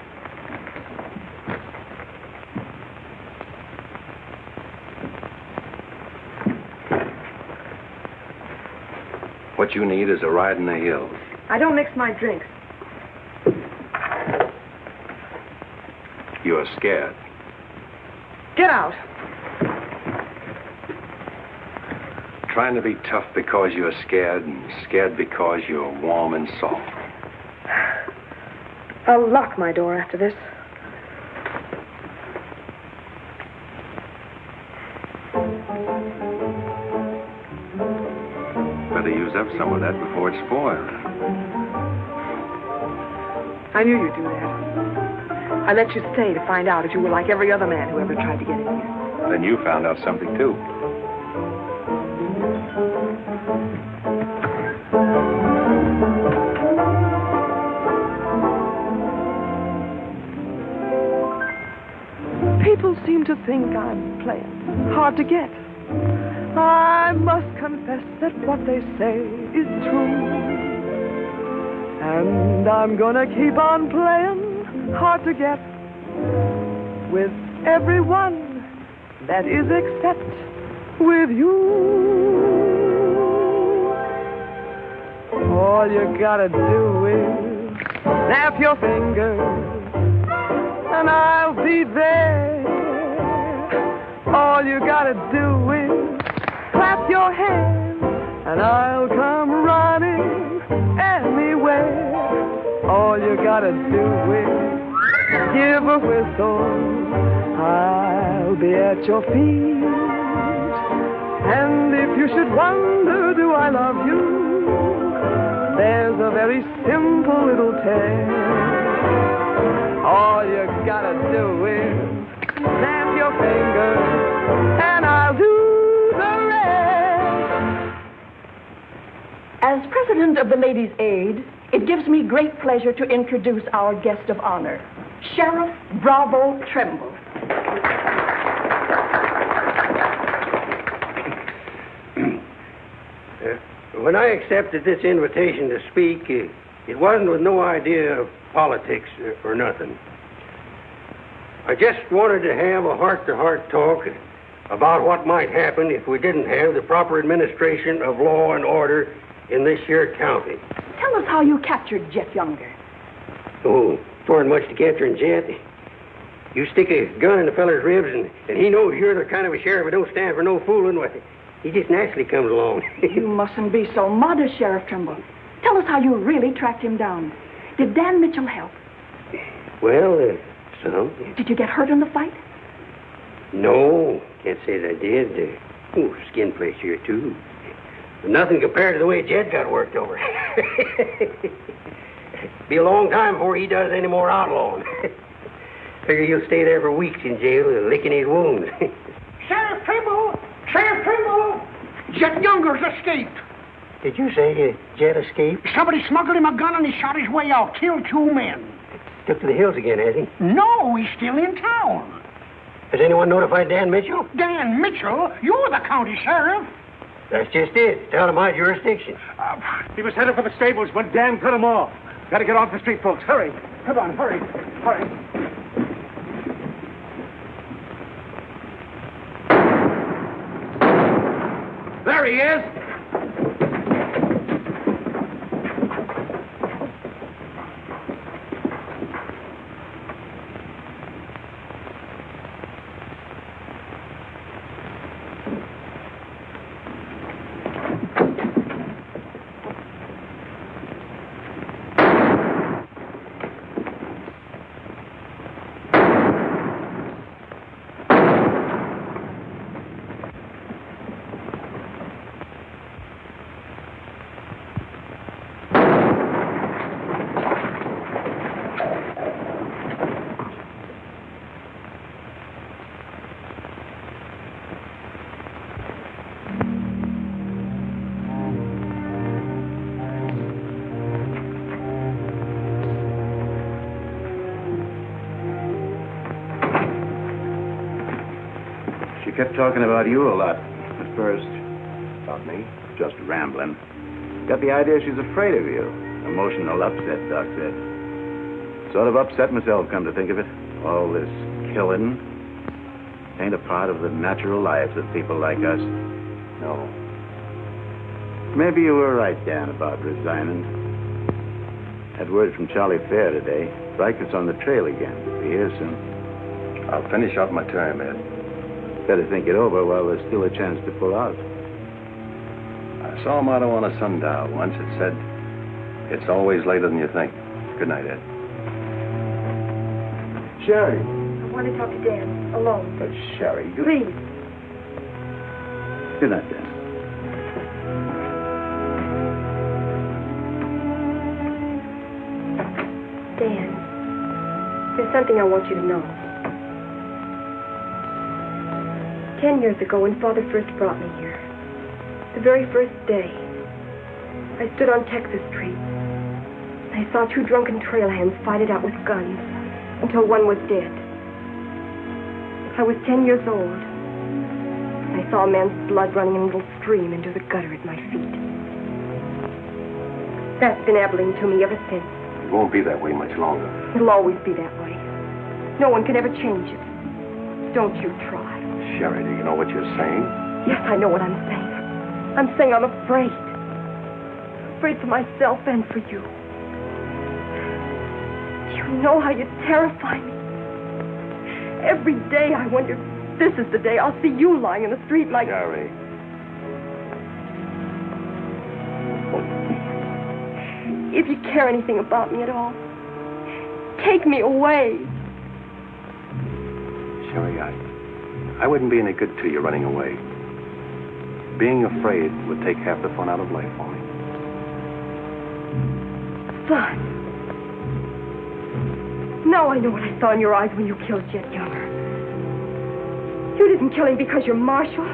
C: What you need is a ride in the hills.
D: I don't mix my drinks.
C: You're scared.
D: Get out.
C: Trying to be tough because you're scared, and scared because you're warm and soft.
D: I'll lock my door after this.
C: Better use up some of that before it's spoiled.
D: I knew you'd do that. I let you stay to find out if you were like every other man who ever tried to get in here.
C: Then you found out something, too.
O: People seem to think I'm playing hard to get. I must confess that what they say is true. And I'm gonna keep on playing hard to get with everyone, that is except with you. All you gotta do is snap your fingers and I'll be there. All you gotta do is clap your hands and I'll come running anywhere. All you gotta do is give a whistle. I'll be at your feet. And if you should wonder, do I love you? There's a very simple little tale. All you gotta do is snap your fingers, and I'll do the rest.
S: As president of the Ladies' Aid, it gives me great pleasure to introduce our guest of honor, Sheriff Bravo Tremble.
K: When I accepted this invitation to speak, it wasn't with no idea of politics or nothing. I just wanted to have a heart-to-heart talk about what might happen if we didn't have the proper administration of law and order in this here county.
S: Tell us how you captured Jeff Younger.
K: Oh, wasn't much to capturing Jet. You stick a gun in the feller's ribs and he knows you're the kind of a sheriff who don't stand for no fooling. Well, he just naturally comes along.
S: You mustn't be so modest, Sheriff Trimble. Tell us how you really tracked him down. Did Dan Mitchell help?
K: Well, some.
S: Did you get hurt in the fight?
K: No, can't say that I did. Skin place here, too. But nothing compared to the way Jed got worked over. Be a long time before he does any more outlawing. Figure he'll stay there for weeks in jail, licking his wounds.
B: Sheriff Trimble! Sheriff
T: Jet Younger's escaped.
K: Did you say Jet escaped?
T: Somebody smuggled him a gun and he shot his way out. Killed 2 men.
K: Took to the hills again, has he?
T: No, he's still in town.
K: Has anyone notified Dan Mitchell?
T: Dan Mitchell? You're the county sheriff.
K: That's just it. It's out of my jurisdiction.
G: He was headed for the stables, but Dan cut him off. Got to get off the street, folks. Hurry. Come on, hurry. Hurry. There he is.
J: Kept talking about you a lot at first.
C: About me?
J: Just rambling. Got the idea she's afraid of you. Emotional upset, Doc said. Sort of upset myself, come to think of it. All this killing ain't a part of the natural lives of people like us.
C: No.
J: Maybe you were right, Dan, about resigning. Had word from Charlie Fair today. Riker's on the trail again. Be here soon.
C: I'll finish out my term, Ed.
J: Better think it over while there's still a chance to pull out.
C: I saw a motto on a sundial once. It said, "It's always later than you think." Good night, Ed.
E: Sherry. I want to talk to Dan, alone.
C: But, Sherry, you...
E: Please.
J: Good night, Dan.
E: Dan, there's something I want you to know. 10 years ago, when Father first brought me here, the very first day, I stood on Texas Street. I saw 2 drunken trail hands fight it out with guns until one was dead. I was 10 years old. I saw a man's blood running in a little stream into the gutter at my feet. That's been Abilene to me ever since.
C: It won't be that way much longer.
E: It'll always be that way. No one can ever change it. Don't you try.
C: Sherry, do you know what you're saying?
E: Yes, I know what I'm saying. I'm saying I'm afraid. Afraid for myself and for you. Do you know how you terrify me? Every day I wonder if this is the day I'll see you lying in the street like...
C: Sherry.
E: If you care anything about me at all, take me away.
C: Sherry, I wouldn't be any good to you running away. Being afraid would take half the fun out of life for me.
E: Fun? Now I know what I saw in your eyes when you killed Jet Younger. You didn't kill him because you're Marshal.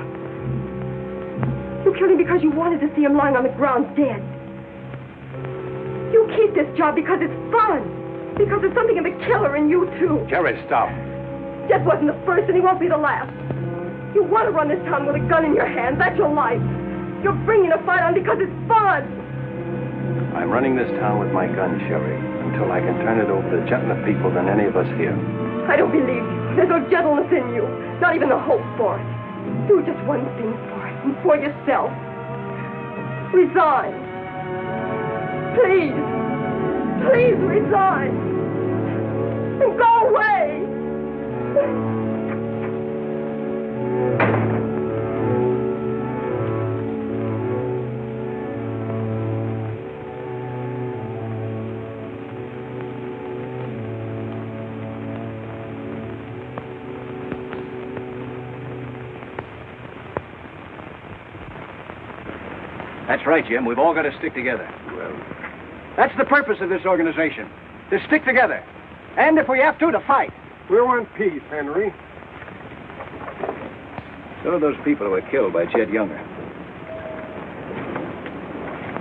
E: You killed him because you wanted to see him lying on the ground dead. You keep this job because it's fun. Because there's something in the killer in you, too.
C: Sherry, stop.
E: Jet wasn't the first, and he won't be the last. You want to run this town with a gun in your hand. That's your life. You're bringing a fight on because it's fun.
C: I'm running this town with my gun, Sherry, until I can turn it over to gentler people than any of us here.
E: I don't believe you. There's no gentleness in you. Not even the hope for it. Do just one thing for it, and for yourself. Resign. Please. Please resign. And go away.
B: That's right, Jim. We've all got to stick together.
C: Well,
B: that's the purpose of this organization. To stick together. And if we have to fight. We want peace, Henry.
F: So are those people who were killed by Jet Younger.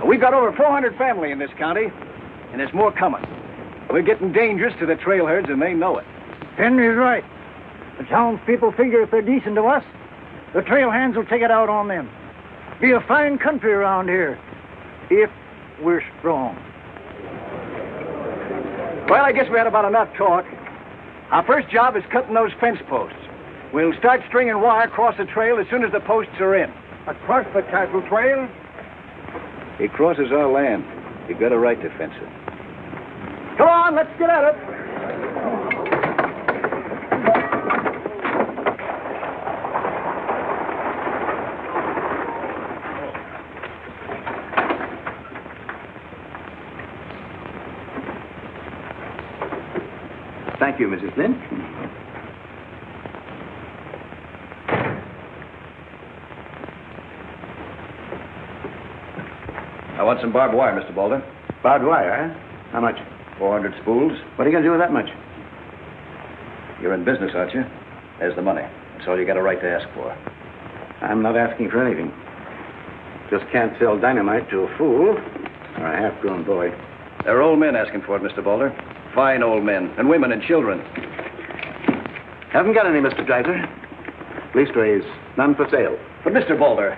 B: We've got over 400 family in this county, and there's more coming. We're getting dangerous to the trail herds, and they know it.
I: Henry's right. The townspeople figure if they're decent to us, the trail hands will take it out on them. Be a fine country around here, if we're strong.
B: Well, I guess we had about enough talk. Our first job is cutting those fence posts. We'll start stringing wire across the trail as soon as the posts are in.
R: Across the cattle trail?
P: It crosses our land. You've got a right to fence it.
B: Come on, let's get at it.
P: Thank you, Mrs. Flynn. I want some barbed wire, Mr. Balder.
J: Barbed wire, huh? How much?
P: 400 spools.
J: What are you going to do with that much?
P: You're in business, aren't you? There's the money. That's all you got a right to ask for.
J: I'm not asking for anything. Just can't sell dynamite to a fool or a half-grown boy.
P: There are old men asking for it, Mr. Balder. Fine old men, and women and children.
J: Haven't got any, Mr. Dreiser. Leastways, none for sale.
P: But, Mr. Balder...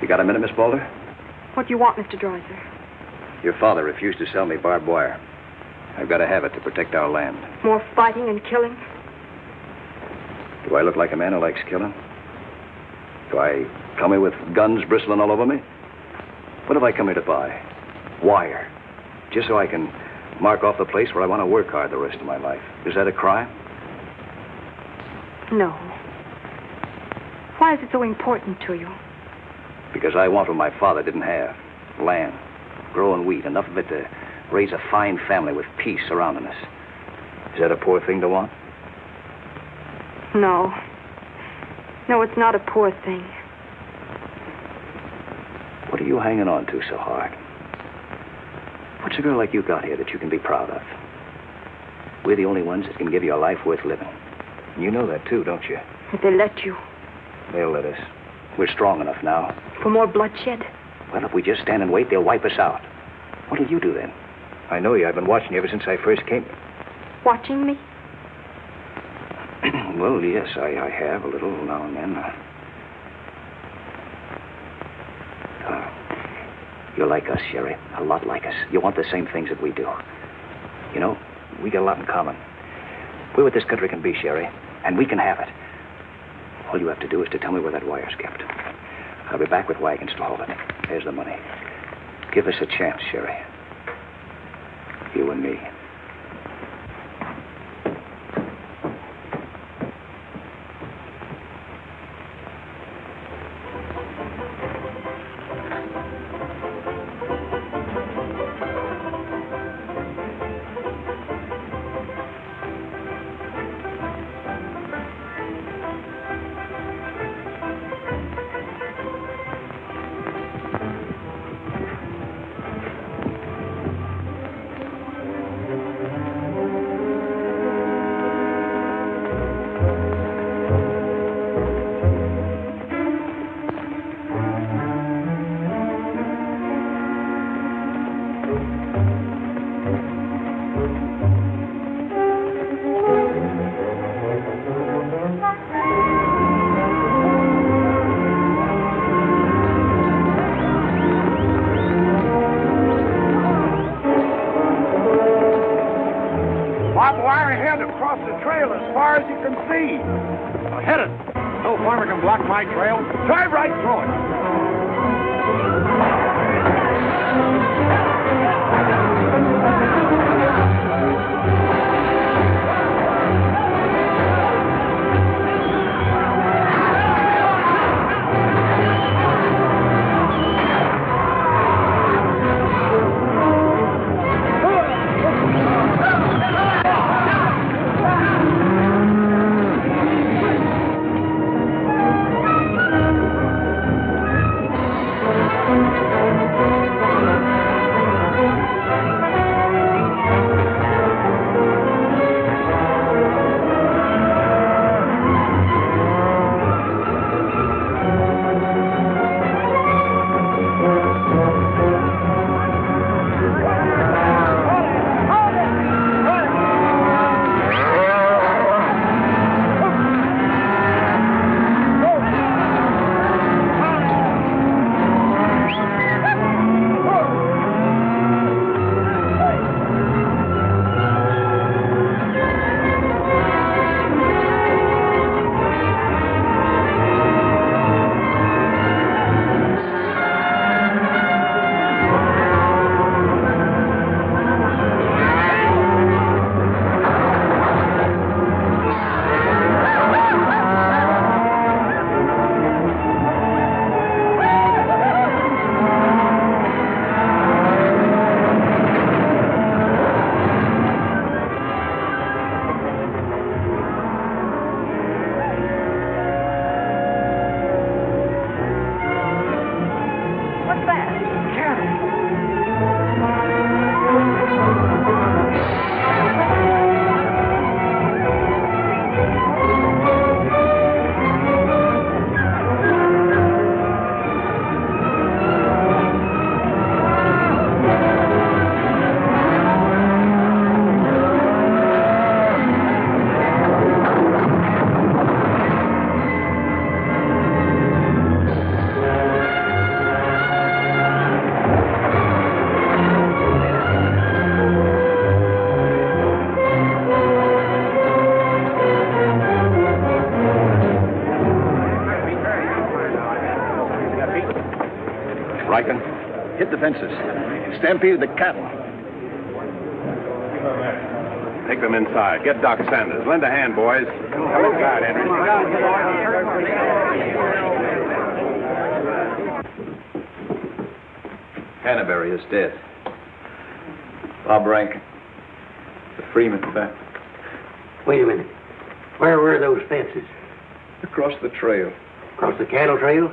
P: You got a minute, Miss Balder?
E: What do you want, Mr. Dreiser?
P: Your father refused to sell me barbed wire. I've got to have it to protect our land.
E: More fighting and killing?
P: Do I look like a man who likes killing? Do I come here with guns bristling all over me? What have I come here to buy? Wire. Just so I can mark off the place where I want to work hard the rest of my life. Is that a crime?
E: No. Why is it so important to you?
P: Because I want what my father didn't have. Land. Growing wheat. Enough of it to raise a fine family with peace surrounding us. Is that a poor thing to want?
E: No. No, it's not a poor thing.
P: What are you hanging on to so hard? What's a girl like you got here that you can be proud of? We're the only ones that can give you a life worth living. You know that too, don't you?
E: If they let you.
P: They'll let us. We're strong enough now.
E: For more bloodshed?
P: Well, if we just stand and wait, they'll wipe us out. What'll you do then? I know you. I've been watching you ever since I first came.
E: Watching me?
P: Well, yes, I have a little now and then. You're like us, Sherry. A lot like us. You want the same things that we do. You know, we got a lot in common. We're what this country can be, Sherry, and we can have it. All you have to do is to tell me where that wire's kept. I'll be back with wagons to haul it. There's the money. Give us a chance, Sherry. You and me.
G: My trail. Drive right through it.
B: Hit the fences. Stampede the cattle.
C: Take them inside. Get Doc Sanders. Lend a hand, boys. Come inside, Henry.
P: Canterbury is dead. Bob Rank. The Freeman family.
K: Wait a minute. Where were those fences?
P: Across the trail.
K: Across the cattle trail?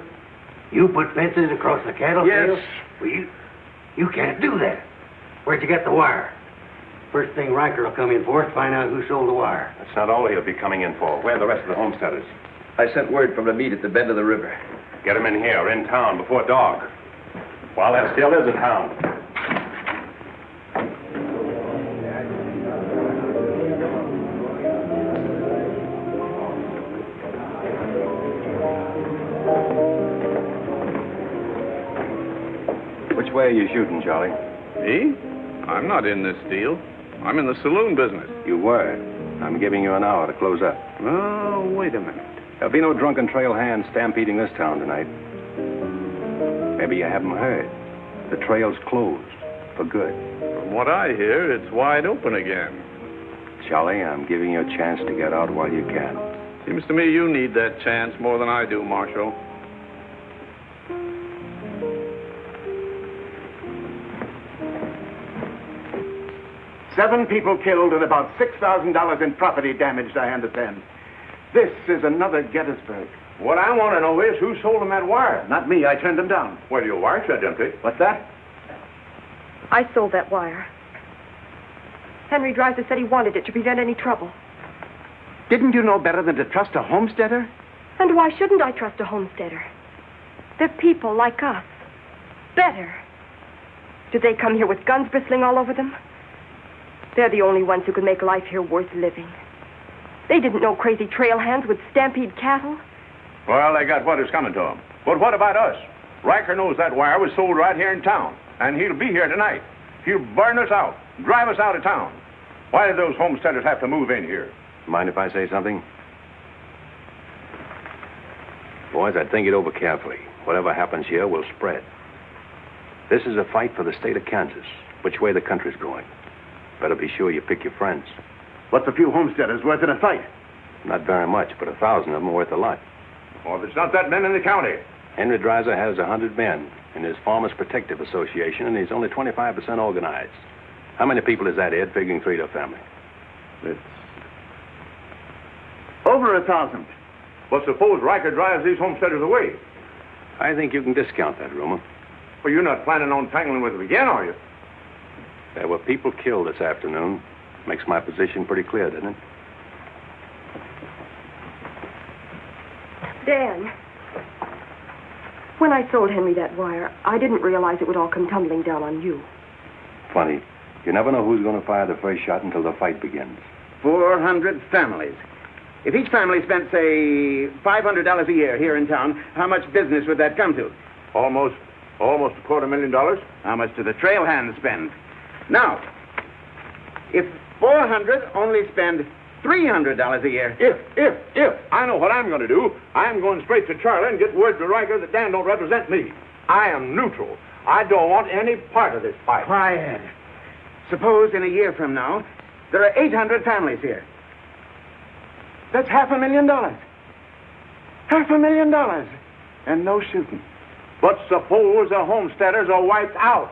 K: You put fences across the cattle trail?
P: Yes.
K: Well, you can't do that. Where'd you get the wire? First thing Riker will come in for is to find out who sold the wire.
C: That's not all he'll be coming in for. Where are the rest of the homesteaders?
P: I sent word from the meet at the bend of the river.
C: Get them in here, in town, before dark. While that still is in town. Which way are you shooting, Charlie?
N: Me? I'm not in this deal. I'm in the saloon business.
C: You were. I'm giving you an hour to close up.
N: Oh, wait a minute.
C: There'll be no drunken trail hands stampeding this town tonight. Maybe you haven't heard. The trail's closed. For good.
N: From what I hear, it's wide open again.
C: Charlie, I'm giving you a chance to get out while you can.
N: Seems to me you need that chance more than I do, Marshal.
J: Seven people killed and about $6,000 in property damaged, I understand. This is another Gettysburg.
G: What I want to know is who sold them that wire.
J: Not me. I turned them down.
G: Well, your wire said empty.
J: What's that?
E: I sold that wire. Henry Dreiser said he wanted it to prevent any trouble.
J: Didn't you know better than to trust a homesteader?
E: And why shouldn't I trust a homesteader? They're people like us. Better. Did they come here with guns bristling all over them? They're the only ones who can make life here worth living. They didn't know crazy trail hands would stampede cattle.
G: Well, they got what is coming to them. But what about us? Riker knows that wire was sold right here in town, and he'll be here tonight. He'll burn us out, drive us out of town. Why did those homesteaders have to move in here?
C: Mind if I say something? Boys, I'd think it over carefully. Whatever happens here will spread. This is a fight for the state of Kansas, which way the country's going. Better be sure you pick your friends.
J: What's a few homesteaders worth in a fight?
C: Not very much, but 1,000 of them are worth a lot.
G: Well, there's not that many in the county.
C: Henry Dreiser has 100 men in his Farmers Protective Association, and he's only 25% organized. How many people is that, Ed, figuring 3 to a family?
G: It's
J: over 1,000.
G: Well, suppose Riker drives these homesteaders away.
C: I think you can discount that rumor.
G: Well, you're not planning on tangling with them again, are you?
C: There were people killed this afternoon. Makes my position pretty clear, doesn't it?
E: Dan, when I sold Henry that wire, I didn't realize it would all come tumbling down on you.
C: Funny. You never know who's going to fire the first shot until the fight begins.
J: 400 families. If each family spent, say, $500 a year here in town, how much business would that come to?
G: Almost $250,000.
J: How much do the trail hands spend? Now, if 400 only spend $300 a year.
G: If. I know what I'm going to do. I'm going straight to Charlie and get word to Riker that Dan don't represent me. I am neutral. I don't want any part of this fight.
J: Quiet. Suppose in a year from now, there are 800 families here. That's $500,000. $500,000. And no shooting.
G: But suppose the homesteaders are wiped out.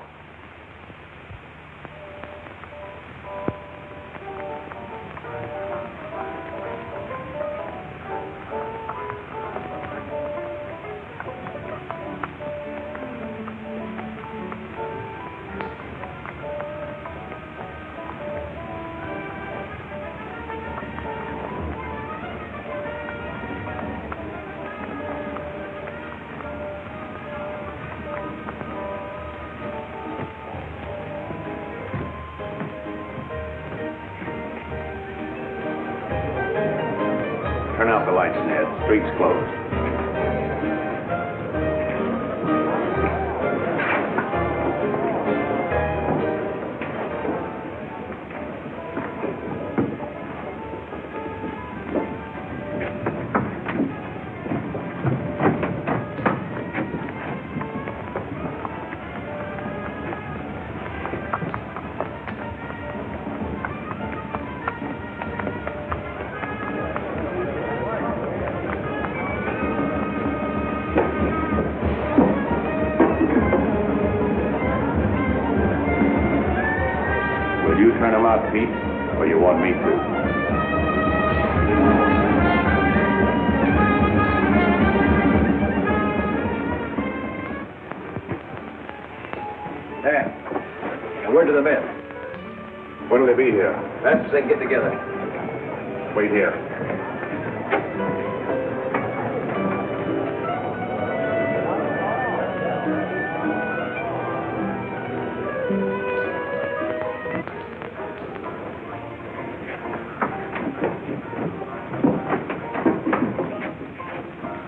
C: Turn out the lights, Ned. Street's closed. out, Pete, or you want me to?
P: Now, word to the men.
C: When'll they be here?
P: Fast as they can get together.
C: Wait here.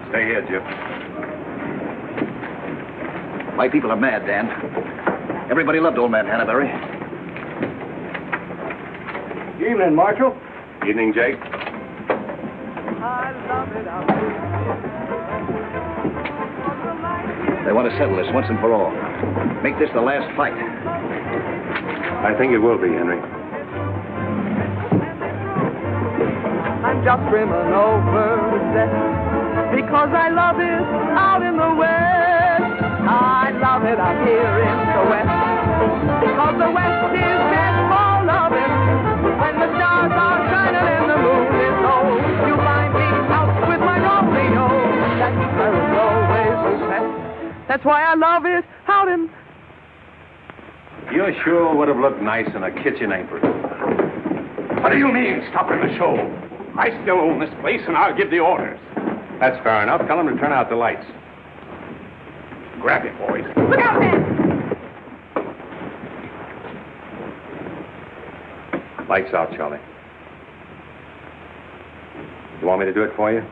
C: Stay here, Jip.
P: My people are mad, Dan. Everybody loved old man Hannaberry.
B: Evening, Marshal.
C: Evening, Jake.
P: They want to settle this once and for all. Make this the last fight.
C: I think it will be, Henry.
D: I'm just brimming over with zest because I love it out in the west. I love it out here in the west because the west is meant for loving. When the stars are shining and the moon is low, you find me out with my Romeo. That's where it's always best. That's why I love it out in.
C: You sure would have looked nice in a kitchen apron.
J: What do you mean, stopping the show? I still own this place, and I'll give the orders.
C: That's fair enough. Tell them to turn out the lights.
J: Grab it, boys.
D: Look out, man!
C: Lights out, Charlie. You want me to do it for you?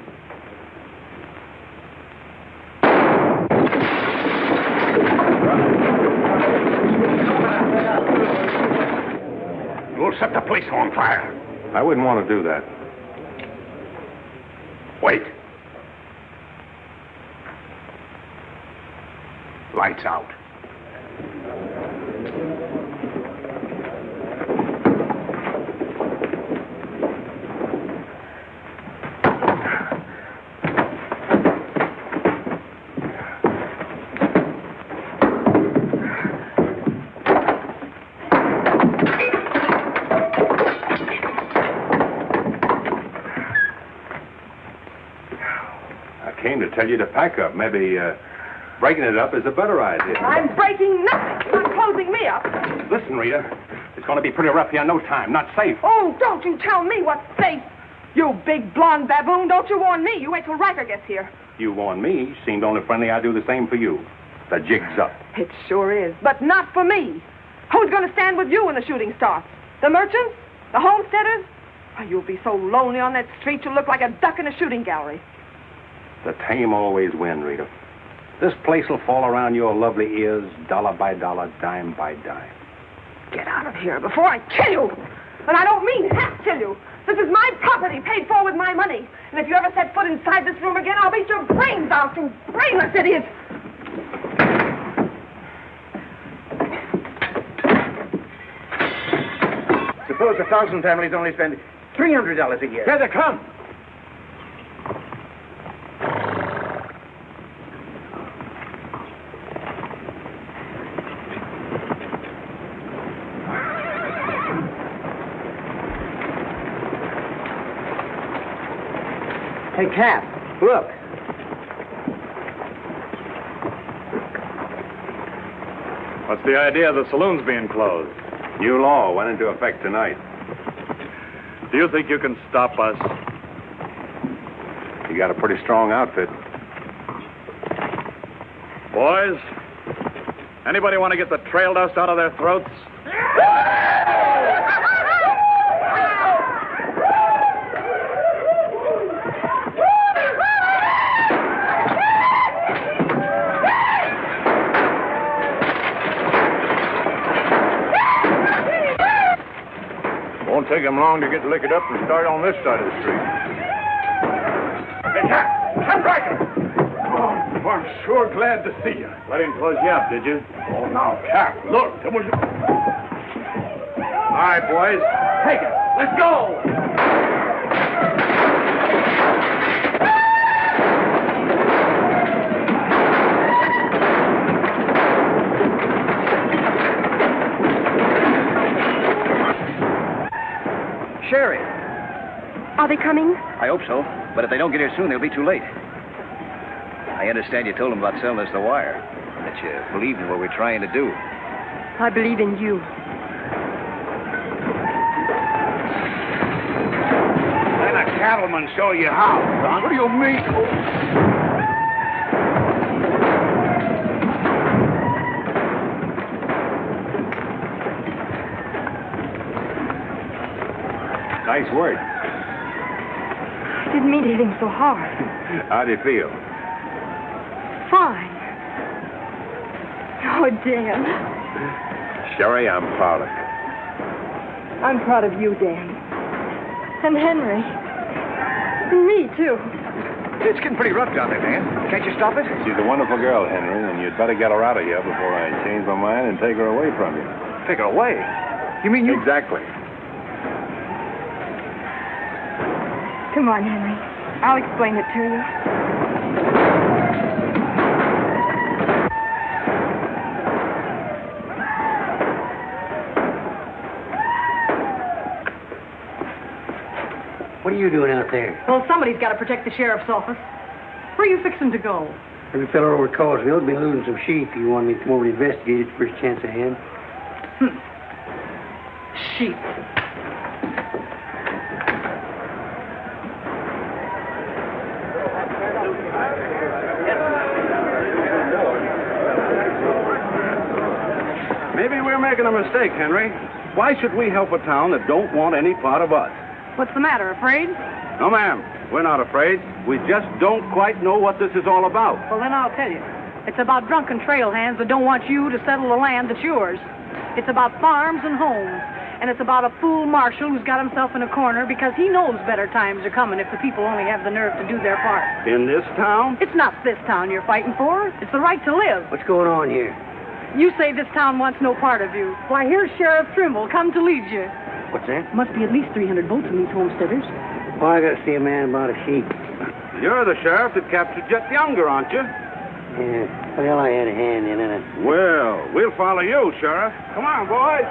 J: You'll set the place on fire.
C: I wouldn't want to do that.
J: Wait. Lights out.
C: I came to tell you to pack up. Maybe breaking it up is a better idea.
D: I'm breaking nothing. You're not closing me up.
J: Listen, Rita. It's going to be pretty rough here in no time. Not safe.
D: Oh, don't you tell me what's safe. You big blonde baboon, don't you warn me. You wait till Riker gets here.
C: You warn me. Seemed only friendly I'd do the same for you. The jig's up.
D: It sure is, but not for me. Who's going to stand with you when the shooting starts? The merchants? The homesteaders? Oh, you'll be so lonely on that street you'll look like a duck in a shooting gallery.
C: The tame always win, Rita. This place will fall around your lovely ears, dollar by dollar, dime by dime.
D: Get out of here before I kill you. And I don't mean half kill you. This is my property, paid for with my money. And if you ever set foot inside this room again, I'll beat your brains out, you brainless idiot.
B: Suppose 1,000 families only spend $300 a year.
J: Here they come.
B: Hey, Cap, look.
F: What's the idea of the saloons being closed?
C: New law went into effect tonight.
F: Do you think you can stop us?
C: You got a pretty strong outfit.
F: Boys, anybody want to get the trail dust out of their throats?
G: Won't take him long to get liquored up and start on this side of the street.
J: Hey, Cap Riker! Oh, I'm sure glad to see you.
G: Let him close you up, did you?
J: Oh, now, Cap, look. There was...
G: All right, boys.
J: Take it. Let's go.
E: Are they coming?
P: I hope so, but if they don't get here soon, they'll be too late. I understand you told them about selling us the wire, and that you believed in what we're trying to do.
E: I believe in you.
G: Let a cattleman show you how, son.
F: What do you mean?
C: Nice work.
E: I didn't mean to hit him so hard.
C: How do you feel?
E: Fine. Oh, Dan.
C: Sherry, I'm proud of you.
E: I'm proud of you, Dan. And Henry. And me, too.
P: It's getting pretty rough down there, Dan. Can't you stop it?
C: She's a wonderful girl, Henry, and you'd better get her out of here before I change my mind and take her away from you.
P: Take her away? You mean you...
C: Exactly.
E: Come on, Henry. I'll explain it to you.
K: What are you doing out there?
S: Well, somebody's got to protect the sheriff's office. Where are you fixing to go?
K: Every fellow over at Causeville's been losing some sheep. You want me to come over to investigate it first chance I had?
S: Sheep.
F: Maybe we're making a mistake, Henry. Why should we help a town that don't want any part of us?
S: What's the matter, afraid?
F: No, ma'am. We're not afraid. We just don't quite know what this is all about.
S: Well, then I'll tell you. It's about drunken trail hands that don't want you to settle the land that's yours. It's about farms and homes. And it's about a fool marshal who's got himself in a corner because he knows better times are coming if the people only have the nerve to do their part.
F: In this town?
S: It's not this town you're fighting for. It's the right to live.
K: What's going on here?
S: You say this town wants no part of you. Why, here's Sheriff Trimble come to lead you.
K: What's that?
S: Must be at least 300 votes in these homesteaders.
K: Well, I got to see a man about a sheep.
F: You're the sheriff that captured Jet Younger, aren't you?
K: Yeah. Well, I had a hand in it.
F: Well, we'll follow you, Sheriff. Come on, boys.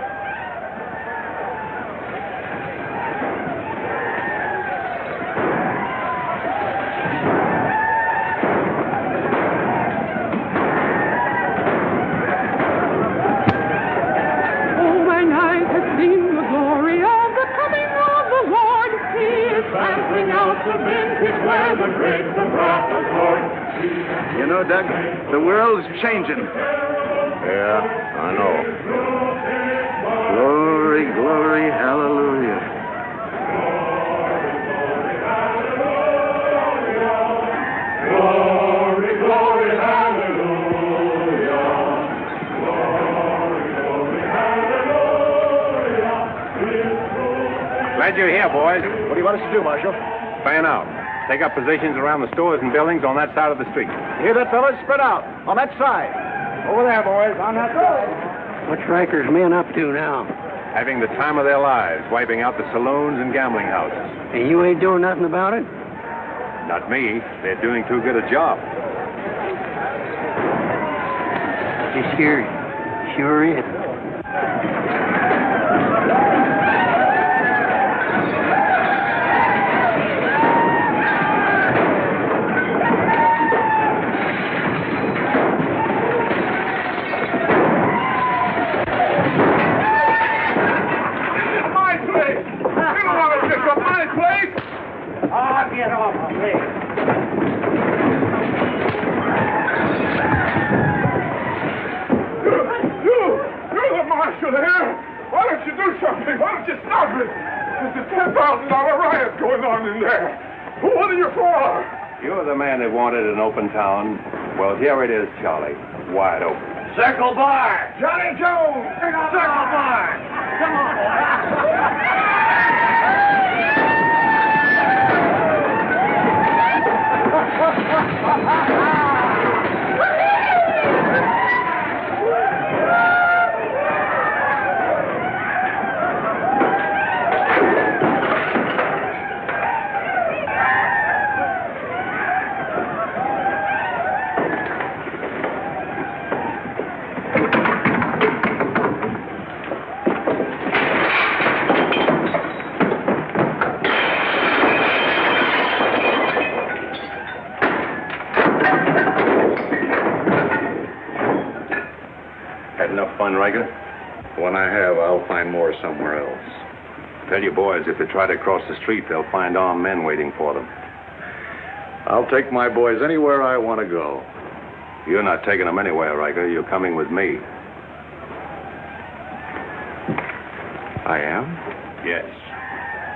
G: You know, Doug, the world's changing.
C: Yeah, I know.
G: Glory, glory, hallelujah.
H: Glory, glory, hallelujah.
C: Glad you're here, boys.
P: What do you want us to do, Marshal?
C: Fan out. Take up positions around the stores and buildings on that side of the street.
P: Hear that, fellas? Spread out. On that side. Over there, boys. On that side.
K: What's Riker's men up to now?
C: Having the time of their lives, wiping out the saloons and gambling houses.
K: And you ain't doing nothing about it?
C: Not me. They're doing too good a job.
K: This here sure is.
H: Get off of me. You're the marshal here. Why don't you do something? Why don't you stop it? There's a $10,000 riot going on in there. What are you for?
C: You're the man that wanted an open town. Well, here it is, Charlie. Wide open.
H: Circle Bar. Johnny Jones. Circle Bar. Come on.
C: going, Riker?
F: When I have, I'll find more somewhere else.
C: Tell your boys if they try to cross the street, they'll find armed men waiting for them.
F: I'll take my boys anywhere I want to go.
C: You're not taking them anywhere, Riker. You're coming with me.
F: I am?
C: Yes.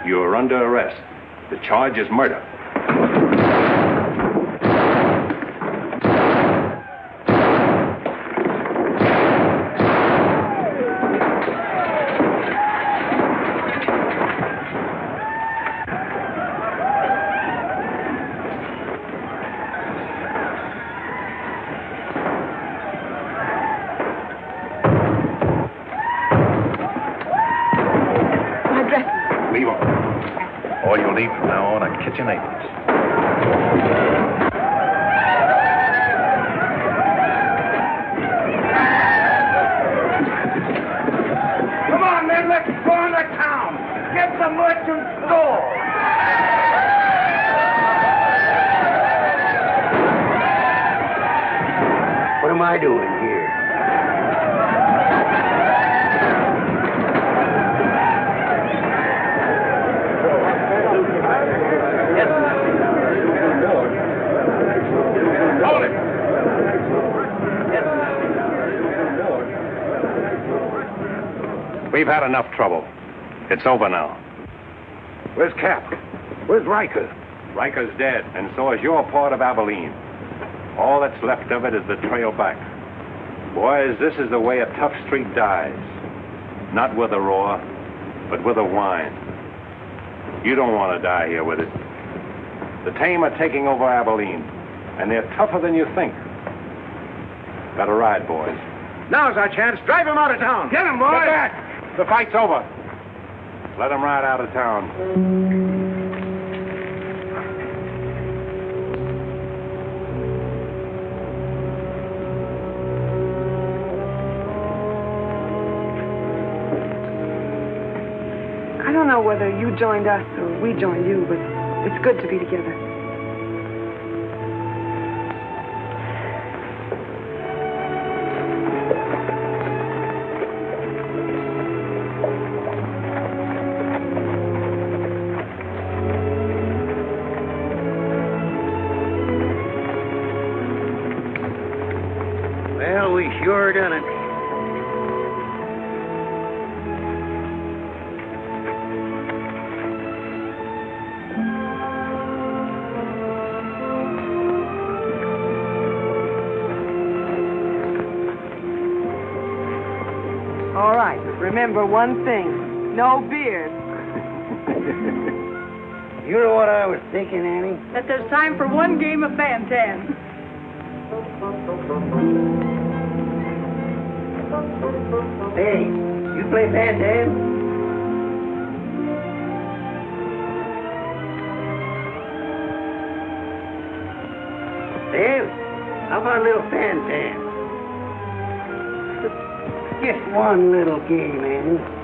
C: You're under arrest. The charge is murder.
F: Leave them. All you'll need from now on are kitchen aprons.
O: Come on, men, let's go into town. Get the merchant store.
K: What am I doing here?
C: Hold it! We've had enough trouble. It's over now. Where's Cap? Where's Riker? Riker's dead, and so is your part of Abilene. All that's left of it is the trail back. Boys, this is the way a tough street dies. Not with a roar, but with a whine. You don't want to die here with it. The tame are taking over Abilene, and they're tougher than you think. Better ride, boys.
B: Now's our chance. Drive him out of town.
C: Get him, boys! Get back! The fight's over. Let them ride out of town.
D: I don't know whether you joined us or we joined you, but it's good to be together.
K: Well, we sure done it.
D: All right, remember one thing. No beer.
K: You know what I was thinking, Annie?
S: That there's time for one game of Fan-Tan.
K: Hey, you play Fan-Tan? Dave, how about a little Fan-Tan? Just one little game, Annie.